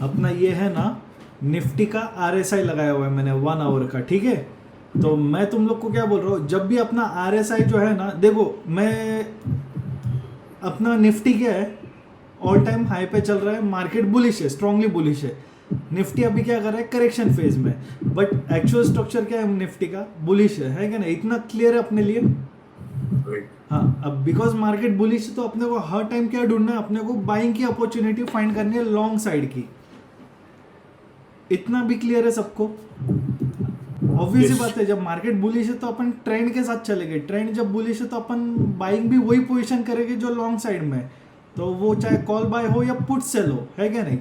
अपना ये है ना निफ्टी का RSI लगाया हुआ है मैंने 1 आवर का, ठीक है। तो मैं तुम लोग को क्या बोल रहा हूँ, जब भी अपना RSI जो है ना, देखो मैं अपना निफ्टी क्या है, ऑल टाइम हाई पे चल रहा है, मार्केट बुलिश है, स्ट्रांगली बुलिश है। निफ्टी अभी क्या कर रहा है, करेक्शन फेज में, बट एक्चुअल स्ट्रक्चर क्या है निफ्टी का, बुलिश है क्या नहीं, इतना क्लियर है अपने लिए। हाँ, अब बिकॉज मार्केट बुलिश है तो अपने को हर टाइम क्या ढूंढना है, अपने को बाइंग की अपॉर्चुनिटी फाइंड करनी है लॉन्ग साइड की। इतना भी क्लियर है सबको। ऑब्वियसली बात है, जब मार्केट बुलिश है तो अपन ट्रेंड के साथ चलेंगे, ट्रेंड जब बुलिश है तो अपन बाइंग भी वही पोजीशन करेंगे जो लॉन्ग साइड में है, तो वो चाहे कॉल बाय हो या पुट सेल हो, है क्या नहीं।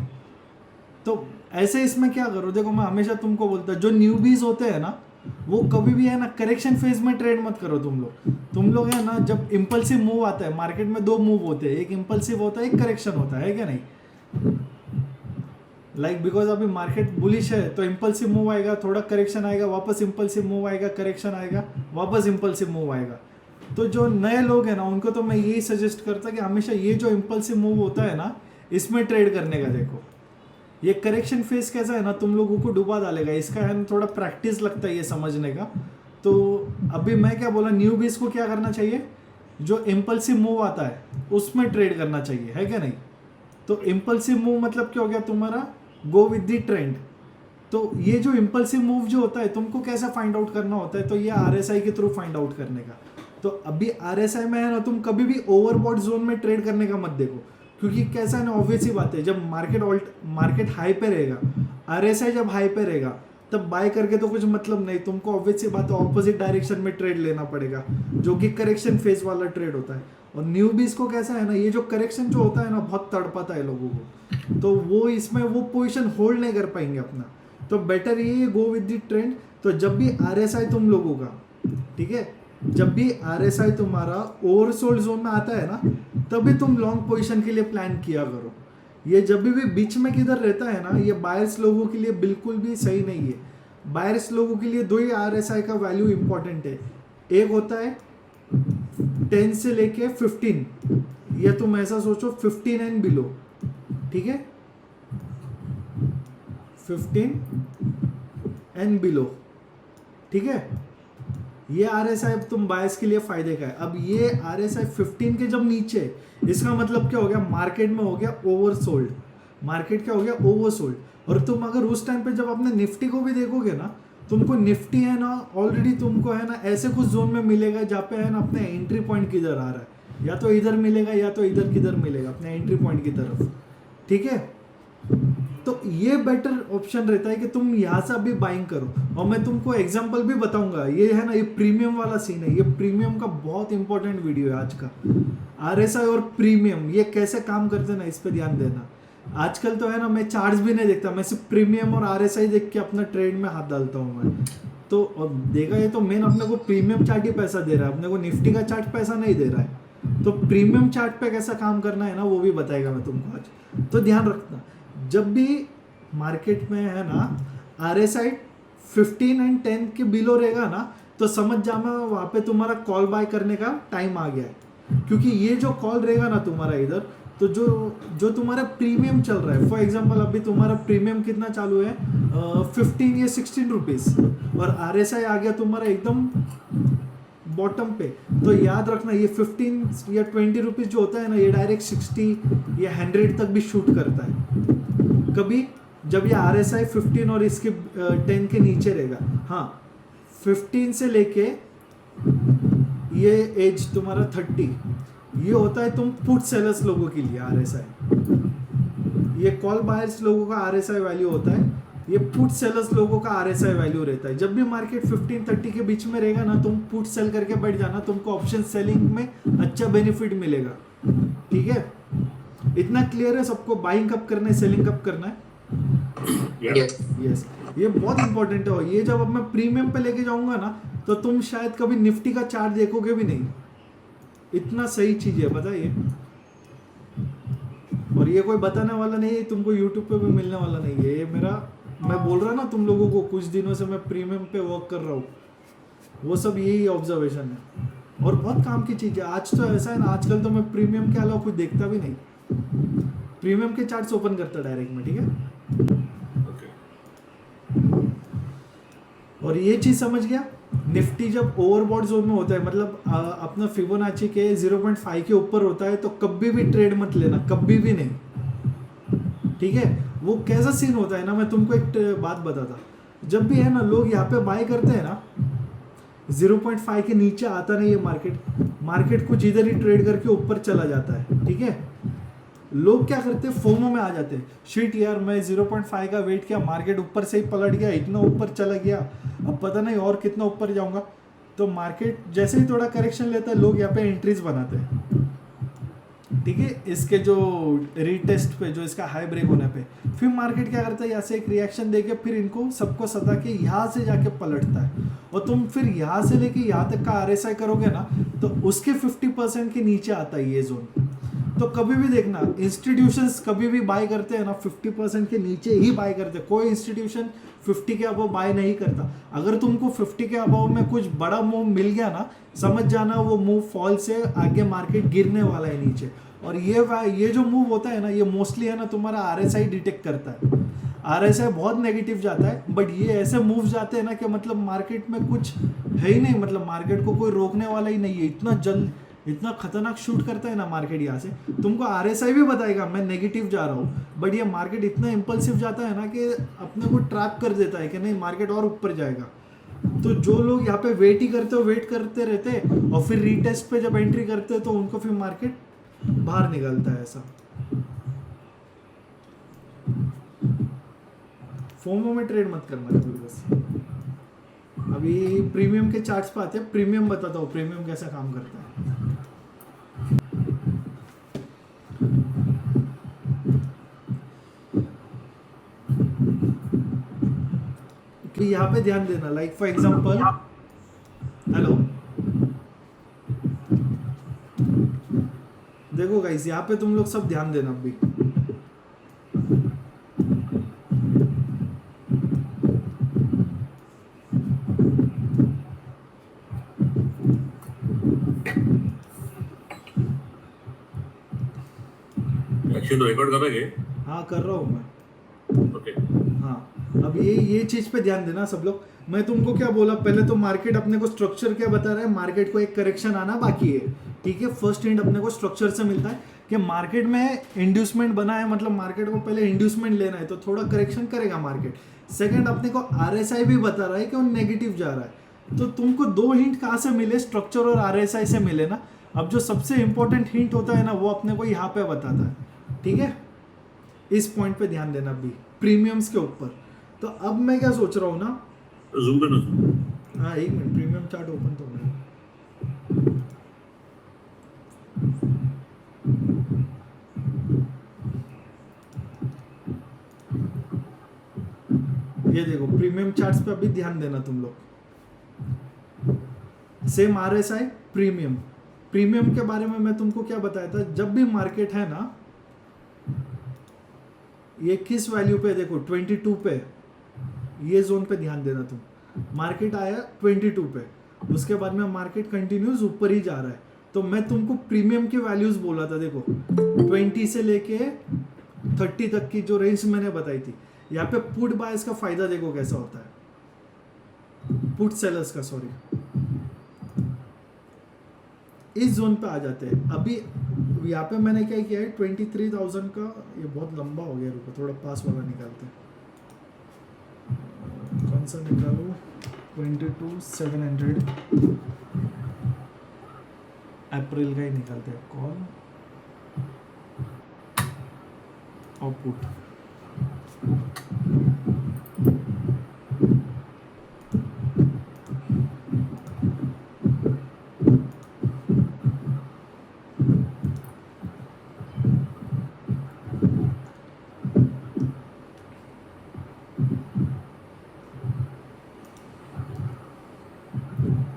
तो ऐसे इसमें क्या करो, देखो मैं हमेशा तुमको बोलता, जो न्यूबीज होते हैं ना, वो कभी भी है ना करेक्शन फेज में ट्रेड मत करो। तुम लोग है ना, जब इम्पल्सिव मूव आता है मार्केट में, दो मूव होते हैं, एक इम्पल्सिव होता है, एक करेक्शन होता है क्या नहीं। लाइक बिकॉज अभी मार्केट बुलिश है तो इम्पल्सिव मूव आएगा, थोड़ा करेक्शन आएगा, वापस इम्पल्सिव मूव आएगा, करेक्शन आएगा, वापस इम्पल्सिव मूव आएगा। तो जो नए लोग हैं ना, उनको तो मैं यही सजेस्ट करता कि हमेशा ये जो इम्पल्सिव मूव होता है ना, इसमें ट्रेड करने का। देखो ये करेक्शन फेज कैसा है ना, तुम लोगों को डुबा डालेगा, इसका है ना थोड़ा प्रैक्टिस लगता है ये समझने का। तो अभी मैं क्या बोला, न्यूबीज को क्या करना चाहिए, जो इम्पल्सिव मूव आता है उसमें ट्रेड करना चाहिए, है क्या नहीं। तो इम्पल्सिव मूव मतलब क्या हो गया तुम्हारा, गो विद द ट्रेंड। तो ये जो इम्पल्सिव मूव जो होता है, तुमको कैसे फाइंड आउट करना होता है, तो ये RSI के थ्रू फाइंड आउट करने का। तो अभी RSI में है ना, तुम कभी भी ओवरबॉट जोन में ट्रेड करने का मत देखो, क्योंकि कैसा है ना, ऑब्वियस ही बात है, जब मार्केट हाई पे रहेगा, RSI जब हाई पे रहेगा, तब बाय करके तो कुछ मतलब नहीं, तुमको ऑब्वियस सी बात है ऑपोजिट डायरेक्शन में ट्रेड लेना पड़ेगा, जो कि करेक्शन फेज वाला ट्रेड होता है। और न्यूबीज को कैसा है ना, ये जो करेक्शन जो होता है ना, बहुत तड़पाता है लोगों को, तो वो इसमें वो पोजीशन होल्ड नहीं कर पाएंगे अपना। तो बेटर ये गो विद द ट्रेंड। तो जब भी RSI तुम लोगों का, ठीक है, जब भी RSI तुम्हारा ओवरसोल्ड जोन में आता है ना, तभी तुम लॉन्ग पोजीशन के लिए प्लान किया करो। ये जब भी बीच में किधर रहता है ना, ये बायर्स लोगों के लिए बिल्कुल भी सही नहीं है। बायर्स लोगों के लिए दो ही RSI का वैल्यू इंपॉर्टेंट है, एक होता है 10 से लेके 15, या तुम ऐसा सोचो 15 एंड बिलो, ठीक है, 15 एंड बिलो, ठीक है। ये RSI तुम बायस के लिए फायदे का है। अब ये RSI 15 के जब नीचे, इसका मतलब क्या हो गया, मार्केट में हो गया ओवरसोल्ड, मार्केट क्या हो गया, ओवरसोल्ड। और तुम अगर उस टाइम पे जब अपने निफ्टी को भी देखोगे ना, तुमको निफ्टी है ना ऑलरेडी तुमको है ना ऐसे कुछ जोन में मिलेगा जहाँ पे है ना अपने एंट्री पॉइंट किधर आ रहा है, या तो इधर मिलेगा या तो इधर किधर मिलेगा, अपने एंट्री पॉइंट की तरफ, ठीक है। तो ये बेटर ऑप्शन रहता है कि तुम यहाँ से अभी बाइंग करो। और मैं तुमको एग्जांपल भी बताऊंगा, ये है ना, ये प्रीमियम वाला सीन है, ये प्रीमियम का बहुत इंपॉर्टेंट वीडियो है आज का। RSI और प्रीमियम ये कैसे काम करते हैं ना, इस पे ध्यान देना। आजकल तो है ना, मैं चार्ट्स भी नहीं देखता, मैं सिर्फ प्रीमियम और RSI देख के अपना ट्रेड में हाथ डालता हूँ मैं। तो और देखा ये तो मेन अपने को प्रीमियम चार्ट ही पैसा दे रहा है, अपने को निफ्टी का चार्ट पैसा नहीं दे रहा है। तो प्रीमियम चार्ट पे कैसा काम करना है ना, वो भी बताएगा मैं तुमको आज। तो ध्यान रखना, जब भी मार्केट में है ना RSI 15 एंड 10 के बिलो रहेगा ना, तो समझ जाना वहाँ पे तुम्हारा कॉल बाय करने का टाइम आ गया है। क्योंकि ये जो कॉल रहेगा ना तुम्हारा इधर, तो जो तुम्हारा प्रीमियम चल रहा है, फॉर एग्जांपल अभी तुम्हारा प्रीमियम कितना चालू है, 15 या 16 रुपीज़, और RSI आ गया तुम्हारा एकदम बॉटम पे। तो याद रखना, ये 15 या 20 रुपीज़ जो होता है ना, ये डायरेक्ट 60 या 100 तक भी शूट करता है कभी, जब ये RSI 15 और इसके 10 के नीचे रहेगा। हाँ, 15 से लेके ये एज तुम्हारा 30, ये होता है तुम पुट सेलर्स लोगों के लिए RSI। ये कॉल बायर्स लोगों का RSI वैल्यू होता है, ये पुट सेलर्स लोगों का RSI वैल्यू रहता है। जब भी मार्केट 15-30 के बीच में रहेगा ना, तुम पुट सेल करके बैठ जाना, तुमको ऑप्शन सेलिंग में अच्छा बेनिफिट मिलेगा, ठीक है। इतना क्लियर है सबको, बाइंग कब करना है, सेलिंग कब करना है। यस, ये बहुत इंपॉर्टेंट है। ये जब अब मैं प्रीमियम पे लेके जाऊंगा ना, तो तुम शायद कभी निफ्टी का चार्ट देखोगे भी नहीं, इतना सही चीज है, बताइए। और ये कोई बताने वाला नहीं है, तुमको यूट्यूब पे भी मिलने वाला नहीं है। ये मेरा, मैं बोल रहा ना तुम लोगों को, कुछ दिनों से मैं प्रीमियम पे वर्क कर रहा हूँ, वो सब यही ऑब्जर्वेशन है, और बहुत काम की चीज़ है। आज तो ऐसा है ना, आजकल तो मैं प्रीमियम के अलावा कुछ देखता भी नहीं, प्रीमियम के चार्ट्स ओपन करता डायरेक्ट में, ठीक है। और ये चीज समझ गया, निफ्टी जब ओवरबॉट जोन में होता है, मतलब अपना फिबोनाची के 0.5 के ऊपर होता है, तो कभी भी ट्रेड मत लेना, कभी भी नहीं, ठीक है। वो कैसा सीन होता है ना, मैं तुमको एक बात बताता, जब भी है ना लोग यहाँ पे बाय करते हैं ना, 0.5 के नीचे आता नहीं है मार्केट कुछ इधर ही ट्रेड करके ऊपर चला जाता है, ठीक है। लोग क्या करते हैं, फोमो में आ जाते हैं, शिट यार मैं 0.5 का वेट किया, मार्केट ऊपर से ही पलट गया, इतना ऊपर चला गया, अब पता नहीं और कितना ऊपर जाऊंगा। तो मार्केट जैसे ही थोड़ा करेक्शन लेता है, लोग यहाँ पे एंट्रीज बनाते हैं, ठीक है, इसके जो रीटेस्ट पे, जो इसका हाई ब्रेक होने पे, फिर मार्केट क्या करता है, यहाँ से एक रिएक्शन देके फिर इनको सबको सता के यहाँ से जाके पलटता है, और तुम फिर यहाँ से लेके यहाँ तक का RSI करोगे ना, तो उसके 50% के नीचे आता है ये जोन। तो कभी भी देखना, इंस्टीट्यूशंस कभी भी बाय करते हैं ना, 50% के नीचे ही बाय करते हैं। कोई इंस्टीट्यूशन 50 के अबव बाय नहीं करता। अगर तुमको 50 के अबव में कुछ बड़ा मूव मिल गया ना, समझ जाना वो मूव फॉल से आगे मार्केट गिरने वाला है नीचे। और ये जो मूव होता है ना, ये मोस्टली है ना तुम्हारा RSI डिटेक्ट करता है। RSI बहुत नेगेटिव जाता है, बट ये ऐसे मूव जाते हैं ना कि मतलब मार्केट में कुछ है ही नहीं, मतलब मार्केट को कोई रोकने वाला ही नहीं है। इतना खतरनाक शूट करता है ना मार्केट। यहाँ से तुमको RSI भी बताएगा मैं नेगेटिव जा रहा हूँ, बट ये मार्केट इतना इम्पल्सिव जाता है ना कि अपने को ट्रैप कर देता है कि नहीं मार्केट और ऊपर जाएगा। तो जो लोग यहाँ पे वेट करते रहते, और फिर रीटेस्ट पे जब एंट्री करते हैं तो उनको फिर मार्केट बाहर निकलता है। ऐसा फोमो में ट्रेड मत करना कभी बस। अभी प्रीमियम के चार्ट्स पे आते हैं, प्रीमियम बताता हूँ प्रीमियम कैसा काम करता है। कि यहाँ पे ध्यान देना, लाइक फॉर एग्जांपल, हेलो देखो गाइस, यहाँ पे तुम लोग सब ध्यान देना अभी। तो रिकॉर्ड कर रहे हैं? हाँ कर रहा हूँ मैं। ओके। हाँ अब ये चीज पे ध्यान देना सब लोग। मैं तुमको क्या बोला पहले, तो मार्केट अपने को स्ट्रक्चर क्या बता रहा है, मार्केट को एक करेक्शन आना बाकी है, ठीक है। फर्स्ट हिंट अपने को स्ट्रक्चर से मिलता है कि मार्केट में इंड्यूसमेंट बना है, मतलब मार्केट को पहले इंड्यूसमेंट लेना है, तो थोड़ा करेक्शन करेगा मार्केट। सेकंड अपने को RSI भी बता रहा है कि वो नेगेटिव जा रहा है। तो तुमको दो हिंट कहाँ से मिले, स्ट्रक्चर और RSI से मिले ना। अब जो सबसे इंपॉर्टेंट हिंट होता है ना, वो अपने को यहाँ पे बताता है, ठीक है। इस पॉइंट पे ध्यान देना भी, प्रीमियम्स के ऊपर। तो अब मैं क्या सोच रहा हूँ ना, जूम करना। हाँ एक मिनट, प्रीमियम चार्ट ओपन तो होगा। ये देखो प्रीमियम चार्ट्स पे अभी ध्यान देना तुम लोग। सेम RSI प्रीमियम के बारे में मैं तुमको क्या बताया था, जब भी मार्केट है ना, ये किस वैल्यू पे देखो 22 पे, ये जोन पे ध्यान देना तुम। मार्केट आया 22 पे, उसके बाद में मार्केट कंटिन्यूस ऊपर ही जा रहा है। तो मैं तुमको प्रीमियम की वैल्यूज बोला था, देखो 20 से लेके 30 तक की जो रेंज मैंने बताई थी। यहाँ पे पुट बायर्स का फायदा देखो कैसा होता है, पुट सेलर्स का, सॉरी, इस जोन पे आ जाते हैं। अभी यहाँ पे मैंने क्या किया है, 23,000 का, ये बहुत लंबा हो गया, रुको थोड़ा पास वाला निकालते हैं। कौन सा निकालूं, 22,700 अप्रैल का ही निकालते हैं, कॉल और पुट।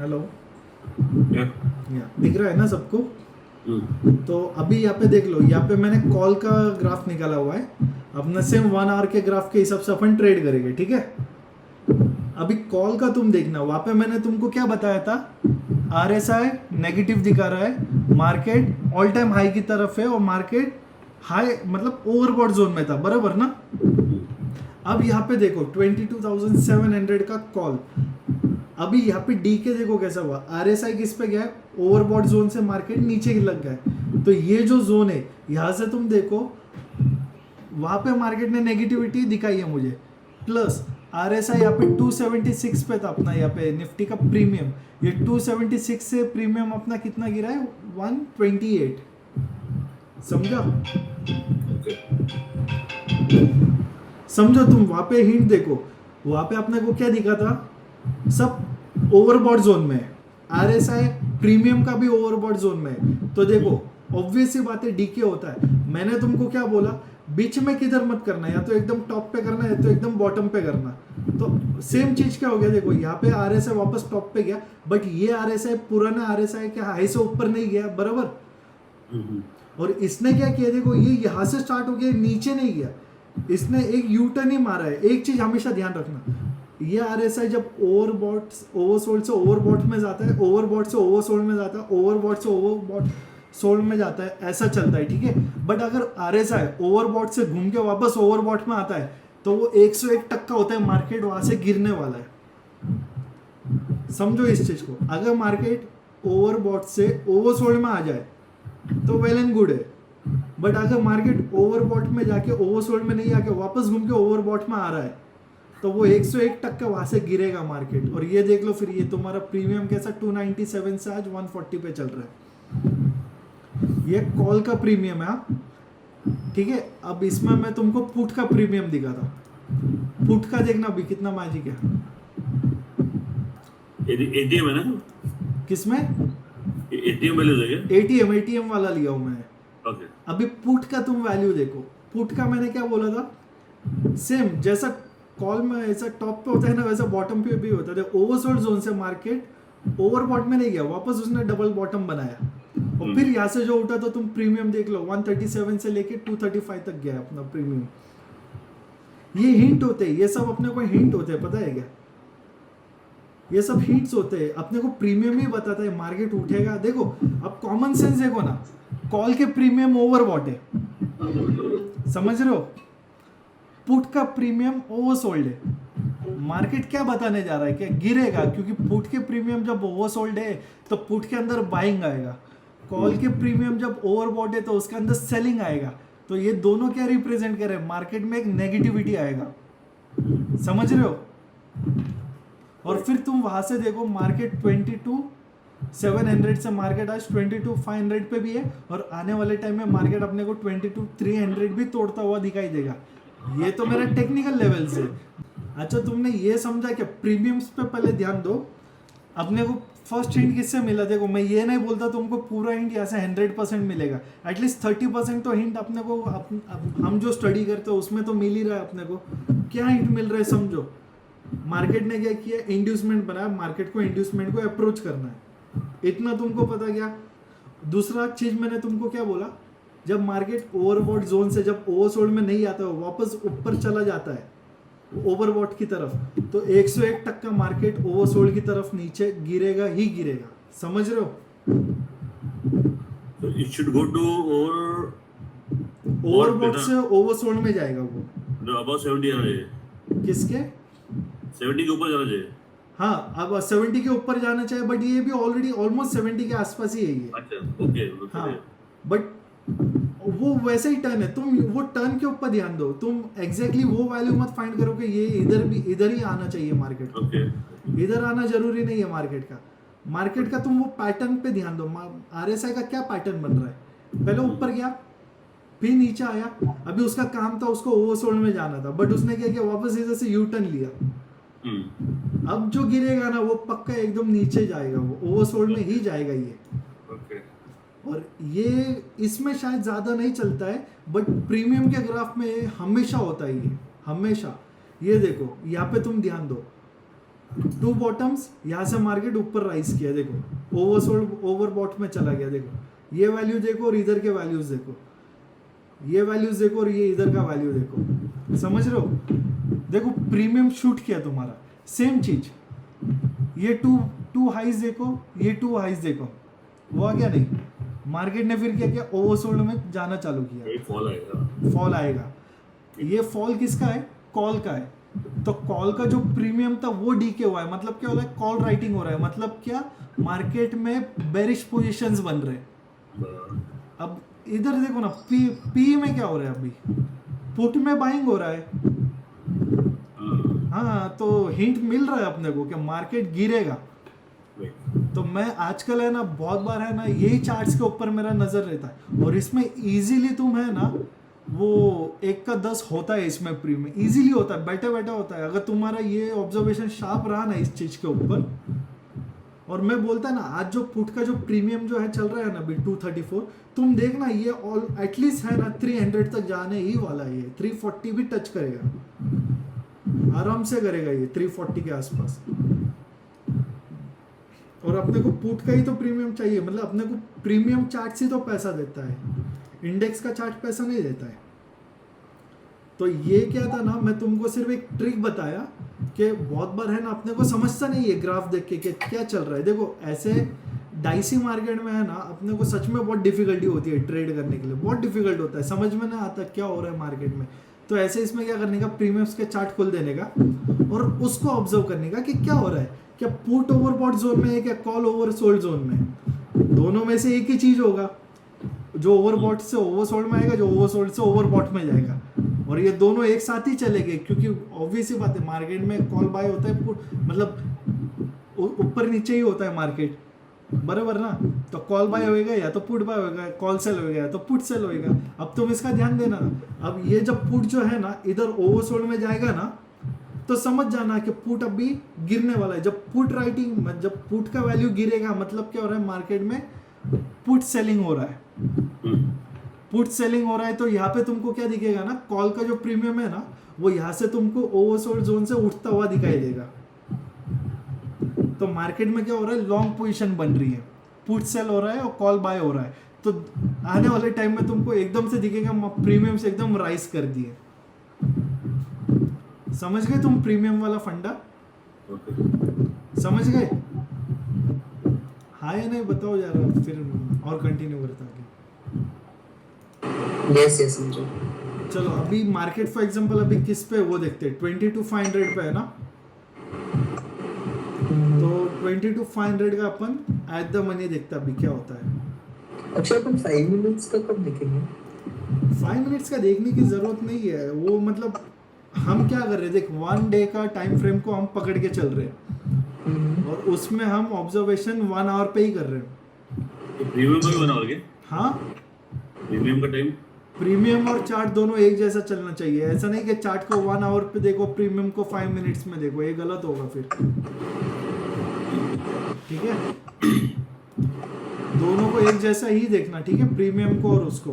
हेलो, दिख रहा है ना सबको? तो अभी यहाँ पे देख लो, यहाँ पे मैंने कॉल का ग्राफ निकाला हुआ है। अपने सेम 1 आवर के ग्राफ के हिसाब से अपन ट्रेड करेंगे, ठीक है। अभी कॉल का तुम देखना, वहां पे मैंने तुमको क्या बताया था, RSI नेगेटिव दिखा रहा है, मार्केट ऑल टाइम हाई की तरफ है, और मार्केट हाई मतलब ओवरबॉट जोन में था, बराबर ना। अब यहाँ पे देखो 22,700 का कॉल, अभी यहाँ पे डी के देखो कैसा हुआ, आरएसआई किस पे गया है, ओवरबॉट जोन से मार्केट नीचे लग गया है। तो ये जो जोन है यहाँ से तुम देखो वहां पे मार्केट ने नेगेटिविटी दिखाई है मुझे, प्लस आरएसआई यहाँ पे 276 पे था अपना, यहाँ पे निफ्टी का प्रीमियम, ये 276 से प्रीमियम अपना कितना गिरा है 128, समझा? ओके समझो तुम वहां पे हिंट देखो, वहां पे अपने को क्या दिखा था, सब ओवरबॉट जोन में है, आरएसआई प्रीमियम का भी ओवरबॉट जोन में है। तो देखो ऑब्वियस सी बात है डीके होता है। मैंने तुमको क्या बोला, बीच में किधर मत करना, या तो एकदम टॉप पे करना है तो एकदम बॉटम पे करना। तो सेम चीज क्या हो गया, देखो यहाँ पे आरएसआई वापस टॉप पे गया, बट ये आरएसआई पुराना आरएसआई क्या हाई से ऊपर नहीं गया, बराबर। और इसने क्या किया, देखो ये यहाँ से स्टार्ट हो गया, नीचे नहीं गया, इसने एक यू टर्न ही मारा है। एक चीज हमेशा ध्यान रखना, ये आरएसआई जब ओवरसोल्ड से ओवरबॉट में जाता है, ओवरबॉट से ओवरसोल्ड में जाता है, ओवरबॉट से ओवरबॉट सोल्ड में जाता है, ऐसा चलता है, ठीक है। बट अगर आरएसआई ओवरबॉट से घूम के वापस ओवरबॉट में आता है तो वो 101% होता है, मार्केट वहां से गिरने वाला है। समझो इस चीज को, अगर मार्केट ओवरबॉट से ओवरसोल्ड में आ जाए तो वेल एंड गुड है, बट अगर मार्केट ओवरबॉट में जाके ओवरसोल्ड में नहीं आके वापस घूम के ओवरबॉट में आ रहा है तो वो 101% वहां से गिरेगा मार्केट। और ये देख लो फिर, ये तुम्हारा प्रीमियम कैसा 297 से आज 140 पे चल रहा है, ये कॉल का प्रीमियम है, ठीक है। अब इसमें मैं तुमको पुट का प्रीमियम दिखाता, पुट का देखना अभी कितना मैजिक है। एटीएम है ना, किसमें एटीएम वैल्यू है, एटीएम वाला लिया हूं मैंने। ओके अभी पुट का तुम वैल्यू देखो, पुट का मैंने क्या बोला था, सेम जैसा कॉल में ऐसा टॉप पे होता है ना, वैसा बॉटम पे भी होता है। ओवरसोल्ड जोन से मार्केट ओवरबॉट में नहीं गया, वापस उसने डबल बॉटम बनाया, और फिर यहाँ से जो उठा तो तुम प्रीमियम देख लो, 137 से लेके 235 तक गया अपना प्रीमियम। ये हिंट होते हैं, ये सब अपने को हिंट होते हैं, पता है क्या, ये सब हिंट्स होते हैं, अपने को प्रीमियम ही बताता है मार्केट उठेगा। देखो अब कॉमन सेंस देखो ना, कॉल के प्रीमियम ओवरबॉट है, समझ रहे हो, पुट का प्रीमियम ओवरसोल्ड है। मार्केट क्या बताने जा रहा है, क्या गिरेगा, क्योंकि पुट के प्रीमियम जब ओवरसोल्ड है तो पुट के अंदर बाइंग आएगा, कॉल के प्रीमियम जब ओवरबॉट है तो उसके अंदर सेलिंग आएगा। तो ये दोनों क्या रिप्रेजेंट कर रहे हैं, मार्केट में एक नेगेटिविटी आएगा, समझ रहे हो। और फिर तुम वहां से देखो मार्केट 22,700 से मार्केट आज 22,500 पे भी है, और आने वाले टाइम में मार्केट अपने को 22,300 भी तोड़ता हुआ दिखाई देगा। ये तो मेरा टेक्निकल लेवल से। अच्छा तुमने ये समझा कि प्रीमियम्स पे पहले ध्यान दो। अपने को फर्स्ट हिंट किससे मिला, देखो मैं ये नहीं बोलता तुमको पूरा हिंट यहाँ से 100% मिलेगा, एटलीस्ट 30% तो हिंट अपने को हम जो स्टडी करते हो उसमें तो मिल ही रहा है अपने को। क्या हिंट मिल रहा है समझो, मार्केट ने क्या किया, इंड्यूसमेंट बनाया, मार्केट को इंड्यूसमेंट को अप्रोच करना है, इतना तुमको पता क्या। दूसरा चीज मैंने तुमको क्या बोला, जब मार्केट ओवरबॉट जोन से जब ओवरसोल्ड में नहीं आता है, वापस ऊपर चला जाता है ओवरबॉट की तरफ, तो 101% मार्केट ओवरसोल्ड की तरफ नीचे गिरेगा ही गिरेगा, समझ रहे हो। तो it should go to overbought से ओवरसोल्ड में जाएगा वो, अबाउट 70 आना चाहिए, किसके 70 के ऊपर जाना चाहिए। हाँ अब 70 के ऊपर जाना चाहिए, बट ये भी ऑलरेडी ऑलमोस्ट 70 के आसपास ही है ये। अच्छा ओके, हाँ बट वो वैसे ही टर्न है, तुम वो टर्न के ऊपर ध्यान दो, तुम एग्जैक्टली वो वैल्यू मत फाइंड करो कि ये इधर ही आना चाहिए मार्केट, ओके इधर आना जरूरी नहीं है मार्केट का तुम वो पैटर्न पे ध्यान दो। आरएसआई का क्या पैटर्न बन रहा है, पहले ऊपर गया फिर नीचे आया, अभी उसका काम था उसको ओवरसोल्ड में जाना था, बट उसने क्या किया, वापस इधर से यू टर्न लिया। अब जो गिरेगा ना वो पक्का एकदम नीचे जाएगा, वो ओवरसोल्ड में ही जाएगा ये। ओके और ये इसमें शायद ज़्यादा नहीं चलता है, बट प्रीमियम के ग्राफ में हमेशा होता है ये, हमेशा। ये देखो यहाँ पे तुम ध्यान दो, 2 बॉटम्स, यहाँ से मार्केट ऊपर राइज किया, देखो ओवरसोल्ड ओवरबॉट में चला गया, देखो ये वैल्यू देखो और इधर के वैल्यूज देखो, ये वैल्यूज देखो और ये इधर का वैल्यू देखो, समझ रहे हो। देखो प्रीमियम शूट किया तुम्हारा, सेम चीज, ये टू हाइज देखो, ये 2 हाइज देखो, हुआ क्या नहीं, मार्केट ने फिर क्या किया, ओवरसोल्ड में जाना चालू किया, फॉल आएगा। फॉल आएगा। ये फॉल किसका है, कॉल का है, तो कॉल का जो प्रीमियम था वो डीके हुआ है, मतलब क्या हो रहा है, कॉल राइटिंग हो रहा है, मतलब क्या, मार्केट में बेरिश पोजीशंस बन रहे हैं। अब इधर देखो ना, पी पी में क्या हो रहा है, अभी पुट में बाइंग हो रहा है। हाँ, तो हिंट मिल रहा है अपने को कि मार्केट गिरेगा। तो मैं आजकल है ना, बहुत बार है ना, यही चार्ट्स के ऊपर मेरा नजर रहता है, और इसमें इजीली तुम है ना, वो 1 का 10 होता है इसमें, प्री में इजीली होता है, बैठे बैठे होता है, अगर तुम्हारा ये ऑब्जर्वेशन शार्प रहा ना इस चीज के ऊपर। और मैं बोलता है ना, आज जो पुट का जो प्रीमियम जो है चल रहा है ना अभी 234, तुम देखना ये ऑल एटलीस्ट है ना 300 तक जाने ही वाला है, ये 340 भी टच करेगा, आराम से करेगा ये 340 के आसपास। और अपने को पुट का ही तो प्रीमियम चाहिए, मतलब अपने को प्रीमियम चार्ट से तो पैसा देता है, इंडेक्स का चार्ट पैसा नहीं देता है। तो ये क्या था ना, मैं तुमको सिर्फ एक ट्रिक बताया कि बहुत बार है ना, अपने को समझता नहीं है ग्राफ देख के कि क्या चल रहा है। देखो ऐसे डाइसी मार्केट में है ना, अपने को सच में बहुत डिफिकल्टी होती है ट्रेड करने के लिए, बहुत डिफिकल्ट होता है, समझ में ना आता क्या हो रहा है मार्केट में। तो ऐसे इसमें क्या करने का, प्रीमियम्स के चार्ट खोल देने का और उसको ऑब्जर्व करने का कि क्या हो रहा है, क्या पुट ओवरबॉट जोन में है, क्या कॉल ओवर सोल्ड जोन में है। दोनों में से एक ही चीज होगा, जो ओवरबॉट से ओवरसोल्ड में आएगा, जो ओवरसोल्ड से ओवरबॉट में जाएगा, और ये दोनों एक साथ ही चलेंगे, क्योंकि ऑब्वियस ही बात है, मार्केट में कॉल बाय होता है, पुट मतलब ऊपर नीचे ही होता है मार्केट, बराबर ना। तो कॉल बाय होएगा या तो पुट बाय होएगा, कॉल सेल होएगा या तो पुट सेल होएगा। अब तुम इसका ध्यान देना, अब ये जब पुट जो है ना इधर ओवरसोल्ड में जाएगा ना, तो समझ जाना कि पुट अभी गिरने वाला है। जब पुट राइटिंग, जब पुट का वैल्यू गिरेगा, मतलब क्या हो रहा है, मार्केट में पुट सेलिंग हो रहा है। पुट सेलिंग हो रहा है, तो यहाँ पे तुमको क्या दिखेगा ना, कॉल का जो प्रीमियम है ना, वो यहाँ से तुमको ओवरसोल्ड जोन से उठता हुआ दिखाई देगा। तो मार्केट में क्या हो रहा है, लॉन्ग पोजीशन बन रही है, पुट सेल हो रहा है और कॉल बाय हो रहा है। तो आने वाले टाइम में तुमको एकदम से दिखेगा प्रीमियम से एकदम राइज कर दिए। समझ गए तुम प्रीमियम वाला फंडा? समझ गए? हाँ या नहीं बताओ यार, फिर और कंटिन्यू करता हूँ। यस यस समझो। चलो अभी मार्केट फॉर एग्जांपल अभी किस पे वो देखते हैं, 22,500 पे है ना। तो 22,500 का अपन एट द मनी देखते हैं अभी क्या होता है। अच्छा अपन 5 मिनट्स का कब देखेंगे? 5 मिनट्स का देखने की जरूरत नहीं है, वो मतलब हम क्या कर रहे हैं, देख 1 डे का टाइम फ्रेम को हम पकड़ के चल रहे हैं, और उसमें हम ऑब्जर्वेशन 1 आवर पे ही कर रहे हैं। तो प्रीमियम का भी बना होगा क्या? हाँ, प्रीमियम का टाइम, प्रीमियम और चार्ट दोनों एक जैसा चलना चाहिए। ऐसा नहीं कि चार्ट को 1 आवर पे देखो, प्रीमियम को 5 मिनट्स में देखो, ये गलत होगा फिर। ठीक है, दोनों को एक जैसा ही देखना, ठीक है, प्रीमियम को और उसको,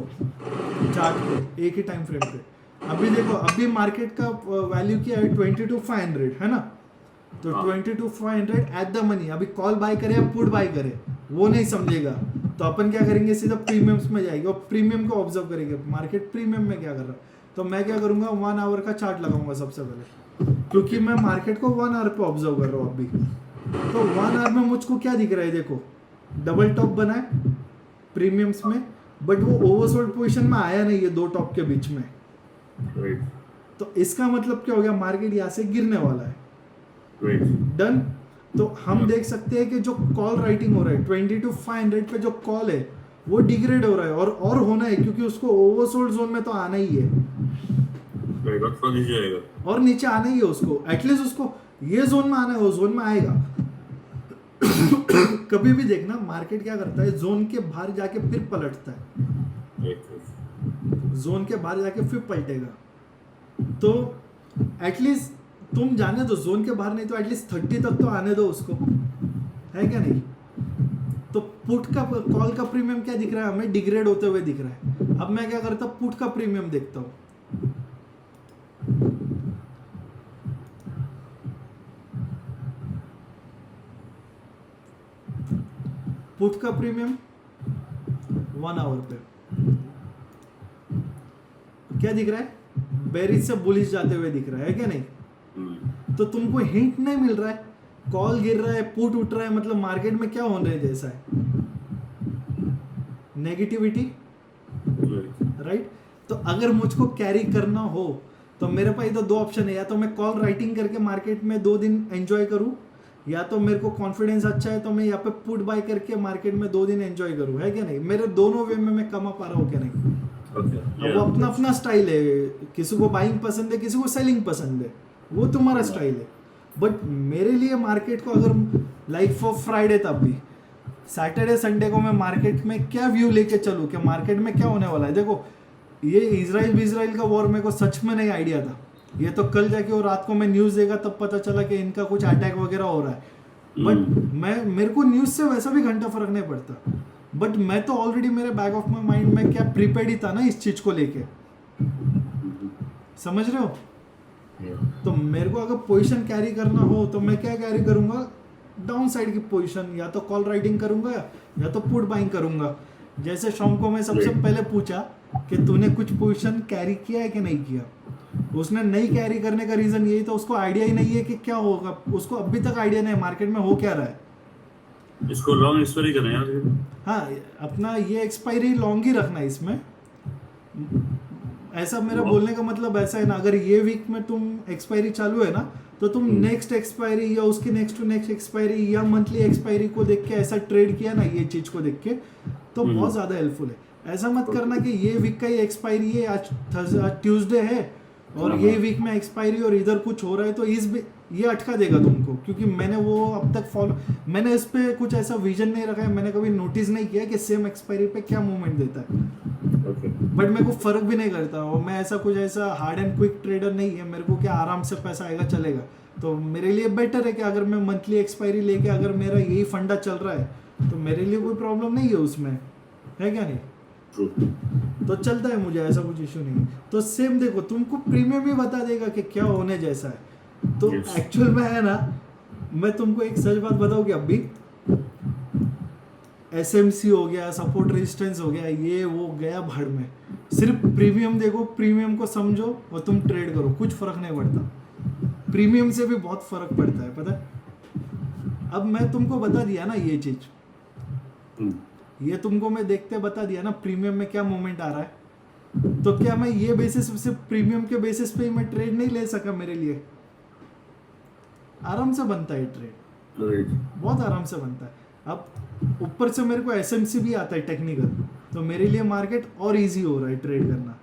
चार्ट को एक ही टाइम फ्रेम पे। अभी देखो, अभी मार्केट का वैल्यू क्या है, 22,500 है ना। तो 22,500 एट द मनी, अभी कॉल बाय करे या पुट बाय करे वो नहीं समझेगा, तो अपन क्या करेंगे, सीधा प्रीमियम्स में जाएंगे और प्रीमियम को ऑब्जर्व करेंगे, मार्केट प्रीमियम में क्या कर रहा है। तो मैं क्या करूंगा, 1 आवर का चार्ट लगाऊंगा सबसे पहले, क्योंकि मैं मार्केट को 1 आवर पे ऑब्जर्व कर रहा हूँ अभी। तो 1 आवर में मुझको क्या दिख रहा है, देखो डबल टॉप बना है प्रीमियम्स में, बट वो ओवरसोल्ड पोजीशन में आया नहीं है दो टॉप के बीच में। राइट तो इसका मतलब क्या हो गया, मार्केट यहाँ से गिरने वाला है। राइट। डन। तो हम देख सकते हैं कि जो कॉल राइटिंग हो रहा है 22,500 पे, जो कॉल है वो डिग्रेड हो रहा है, और होना है, क्योंकि उसको ओवरसोल्ड जोन में तो आना ही है, राइट, और थोड़ा नीचे आएगा, और नीचे आना ही है उसको, एटलीस्ट उसको ये जोन में आना है, वो जोन में आएगा। कभी भी देखना मार्केट क्या करता है, जोन के बाहर जाके फिर पलटता है, राइट। जोन के बाहर जाके फिर पलटेगा। तो एटलीस्ट तुम जाने दो जोन के बाहर, नहीं तो एटलीस्ट 30 तक तो आने दो उसको, है क्या नहीं। तो पुट का, कॉल का प्रीमियम क्या दिख रहा है हमें, डिग्रेड होते हुए दिख रहा है। अब मैं क्या करता हूँ, पुट का प्रीमियम देखता हूँ। पुट का प्रीमियम 1 आवर पे क्या दिख रहा है, बेरिश से बुलिश जाते हुए दिख रहा है क्या नहीं। तो तुमको हिंट नहीं मिल रहा है, कॉल गिर रहा है, पुट उठ रहा है, मतलब मार्केट में क्या होने जैसा है, नेगेटिविटी, राइट। तो अगर मुझको कैरी करना हो तो मेरे पास इधर दो ऑप्शन है, या तो मैं कॉल राइटिंग करके मार्केट में 2 दिन एंजॉय करूँ, या तो मेरे को कॉन्फिडेंस अच्छा है तो मैं यहाँ पे पुट बाय करके मार्केट में 2 दिन एंजॉय करूँ, है क्या नहीं? मेरे दोनों वे में मैं कमा पा रहा हूँ क्या नहीं? Okay. अब वो अपना अपना स्टाइल है, किसी को बाइंग पसंद है, किसी को सेलिंग पसंद है, वो तुम्हारा स्टाइल है। बट मेरे लिए मार्केट को अगर लाइक फॉर फ्राइडे, तब भी सैटरडे संडे को मैं मार्केट में क्या व्यू लेके चलूँ, कि मार्केट में क्या होने वाला है। देखो ये इजराइल का वॉर मेरे को सच में नहीं आइडिया था, ये तो कल जाके वो रात को मैं न्यूज़ देखा तब पता चला कि इनका कुछ अटैक वगैरह हो रहा है। बट मेरे को न्यूज़ से वैसा भी घंटा फर्क नहीं पड़ता, बट मैं तो ऑलरेडी मेरे बैक ऑफ माई माइंड में क्या प्रिपेयर्ड ही था ना इस चीज़ को लेके, समझ रहे हो? Yeah. तो मेरे को अगर पोजीशन कैरी करना हो तो मैं क्या कैरी करूंगा, डाउन साइड की पोजीशन, या तो कॉल राइटिंग करूंगा या तो पुट बाइंग करूंगा। जैसे शाम को मैं सबसे Right. पहले पूछा कि तूने कुछ पोजीशन कैरी किया है कि नहीं किया, उसने नहीं कैरी करने का रीज़न यही था, उसको आइडिया ही नहीं है कि क्या होगा, उसको अभी तक आइडिया नहीं है मार्केट में हो क्या रहा है। इसको लॉन्ग एक्सपायरी करना है यार। हाँ, अपना ये एक्सपायरी लॉन्ग ही रखना है इसमें। ऐसा मेरा बोलने का मतलब ऐसा है ना, अगर ये वीक में तुम एक्सपायरी चालू है ना, तो तुम नेक्स्ट एक्सपायरी या उसकी नेक्स्ट टू नेक्स्ट एक्सपायरी या मंथली एक्सपायरी को देख के ऐसा ट्रेड किया ना, ये चीज़ को देख के, तो बहुत ज़्यादा हेल्पफुल है। ऐसा मत करना कि ये वीक का ही एक्सपायरी है, आज ट्यूसडे है और ये वीक में एक्सपायरी और इधर कुछ हो रहा है, तो ये अटका देगा तुमको, क्योंकि मैंने वो अब तक मैंने इस पे कुछ ऐसा विजन नहीं रखा है, मैंने कभी नोटिस नहीं किया कि सेम एक्सपायरी पे क्या मूवमेंट देता है। Okay. बट मेरे को फर्क भी नहीं करता, और मैं ऐसा कुछ ऐसा हार्ड एंड क्विक ट्रेडर नहीं है, मेरे को क्या आराम से पैसा आएगा चलेगा। तो मेरे लिए बेटर है कि अगर मैं मंथली एक्सपायरी लेके अगर मेरा यही फंडा चल रहा है तो मेरे लिए कोई प्रॉब्लम नहीं है उसमें, है क्या नहीं? True. तो चलता है, मुझे ऐसा कुछ इशू नहीं है। तो सेम देखो, तुमको प्रीमियम ही बता देगा कि क्या होने जैसा है। तो Yes. एक्चुअल में है ना, मैं तुमको एक सच बात बताऊँ कि अभी एसएमसी हो गया, सपोर्ट रेजिस्टेंस हो गया, ये वो गया भाड़ में। सिर्फ प्रीमियम देखो, प्रीमियम को समझो और तुम ट्रेड करो, कुछ फर्क नहीं पड़ता। प्रीमियम से भी बहुत फर्क पड़ता है, पता है? अब मैं तुमको बता दिया ना ये चीज, ये तुमको मैं देखते बता दिया ना प्रीमियम में क्या मूवमेंट आ रहा है, तो क्या मैं ये बेसिस सिर्फ प्रीमियम के बेसिस पे ही मैं ट्रेड नहीं ले सका? मेरे लिए आराम से बनता है ट्रेड, Right. बहुत आराम से बनता है। अब ऊपर से मेरे को एसएमसी भी आता है टेक्निकल, तो मेरे लिए मार्केट और इजी हो रहा है ट्रेड करना।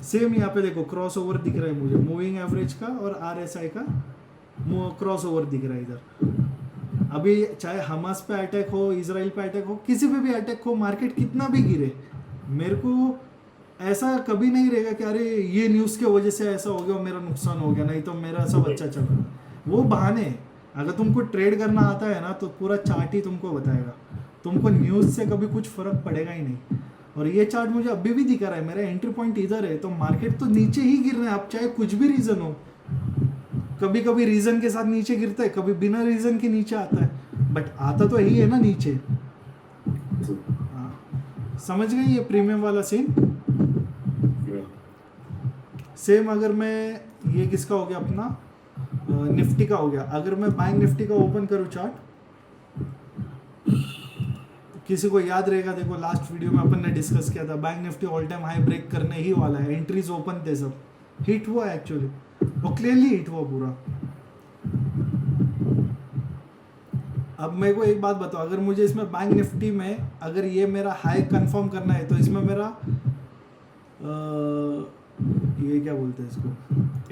सेम यहाँ पे देखो क्रॉस ओवर दिख रहा है मुझे, मूविंग एवरेज का और आरएसआई का क्रॉस ओवर दिख रहा है इधर। अभी चाहे हमास पे अटैक हो, इजराइल पे अटैक हो, किसी पे भी अटैक हो, मार्केट कितना भी गिरे, मेरे को ऐसा कभी नहीं रहेगा कि अरे ये न्यूज़ के वजह से ऐसा हो गया और मेरा नुकसान हो गया, नहीं तो मेरा सब अच्छा चल रहा है। वो बहाने हैं। अगर तुमको ट्रेड करना आता है ना, तो पूरा चार्ट ही तुमको बताएगा, तुमको न्यूज़ से कभी कुछ फर्क पड़ेगा ही नहीं। और ये चार्ट मुझे अभी भी दिखा रहा है, मेरा एंट्री पॉइंट इधर है, तो मार्केट तो नीचे ही गिरना है, अब चाहे कुछ भी रीज़न हो। कभी कभी रीज़न के साथ नीचे गिरता है, कभी बिना रीज़न के नीचे आता है, बट आता तो यही है ना नीचे। True. हाँ, समझ गए ये प्रीमियम वाला सीन? Yeah. सेम अगर मैं ये किसका हो गया अपना निफ्टी का हो गया, अगर मैं बैंक निफ्टी का ओपन करूँ चार्ट, किसी को याद रहेगा, देखो लास्ट वीडियो में अपन ने डिस्कस किया था, bank Nifty all time high break करने ही वाला है, एंट्रीज ओपन थे, सब हिट हुआ एक्चुअली, वो क्लियरली हिट हुआ पूरा। अब मेरे को एक बात बताओ, अगर मुझे इसमें बैंक निफ्टी में अगर ये मेरा हाई कंफर्म करना है, तो इसमें मेरा ये क्या बोलते हैं इसको,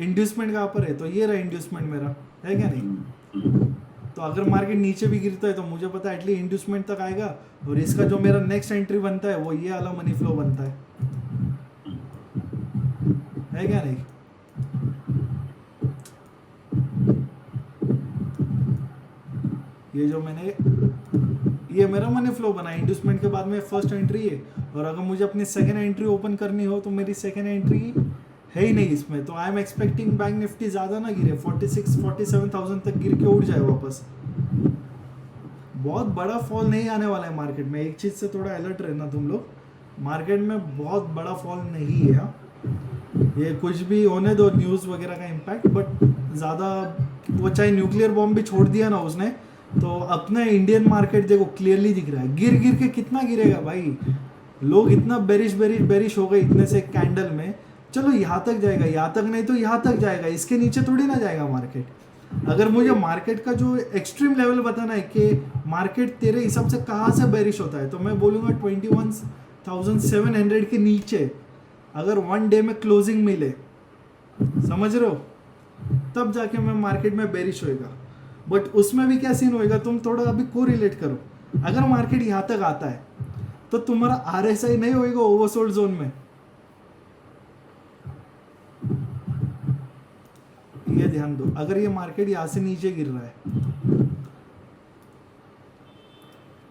इंड्यूसमेंट कहाँ पर है, तो ये रहा इंड्यूसमेंट मेरा, है क्या नहीं? तो अगर मार्केट नीचे भी गिरता है तो मुझे पता है एटलीस्ट इंड्यूसमेंट तक आएगा, और इसका जो मेरा नेक्स्ट एंट्री बनता है वो ये वाला मनी फ्लो बनता है क्या नहीं? ये जो मैंने, ये मेरा मनी फ्लो बना, इंड्यूसमेंट के बाद में फर्स्ट एंट्री है, और अगर मुझे अपनी सेकंड एंट्री ओपन करनी हो तो मेरी सेकंड एंट्री है ही नहीं इसमें, तो I am expecting bank Nifty ज़्यादा ना गिरे, 46-47,000 तक गिर के उठ जाए वापस। बहुत बड़ा फॉल नहीं आने वाला है मार्केट में, एक चीज़ से थोड़ा अलर्ट रहना तुम लोग, मार्केट में बहुत बड़ा फॉल नहीं है। ये कुछ भी होने दो, न्यूज़ वगैरह का इम्पैक्ट, बट ज़्यादा, वो चाहे न्यूक्लियर बॉम्ब भी छोड़ दिया ना उसने, तो अपना इंडियन मार्केट देखो क्लियरली दिख रहा है, गिर के कितना गिरेगा भाई, लोग इतना बेरिश हो गए इतने से कैंडल में, चलो यहाँ तक जाएगा, यहाँ तक नहीं तो यहाँ तक जाएगा, इसके नीचे थोड़ी ना जाएगा मार्केट। अगर मुझे मार्केट का जो एक्सट्रीम लेवल बताना है कि मार्केट तेरे हिसाब से कहाँ से बेरिश होता है, तो मैं बोलूँगा 21,700 के नीचे अगर वन डे में क्लोजिंग मिले, समझ रहे हो, तब जाके मैं मार्केट में बेरिश होएगा। बट उसमें भी क्या सीन होएगा, तुम थोड़ा अभी को रिलेट करो। अगर मार्केट यहाँ तक आता है तो तुम्हारा RSI नहीं होएगा ओवरसोल्ड जोन में। ये ध्यान दो, अगर ये मार्केट यहाँ से नीचे गिर रहा है,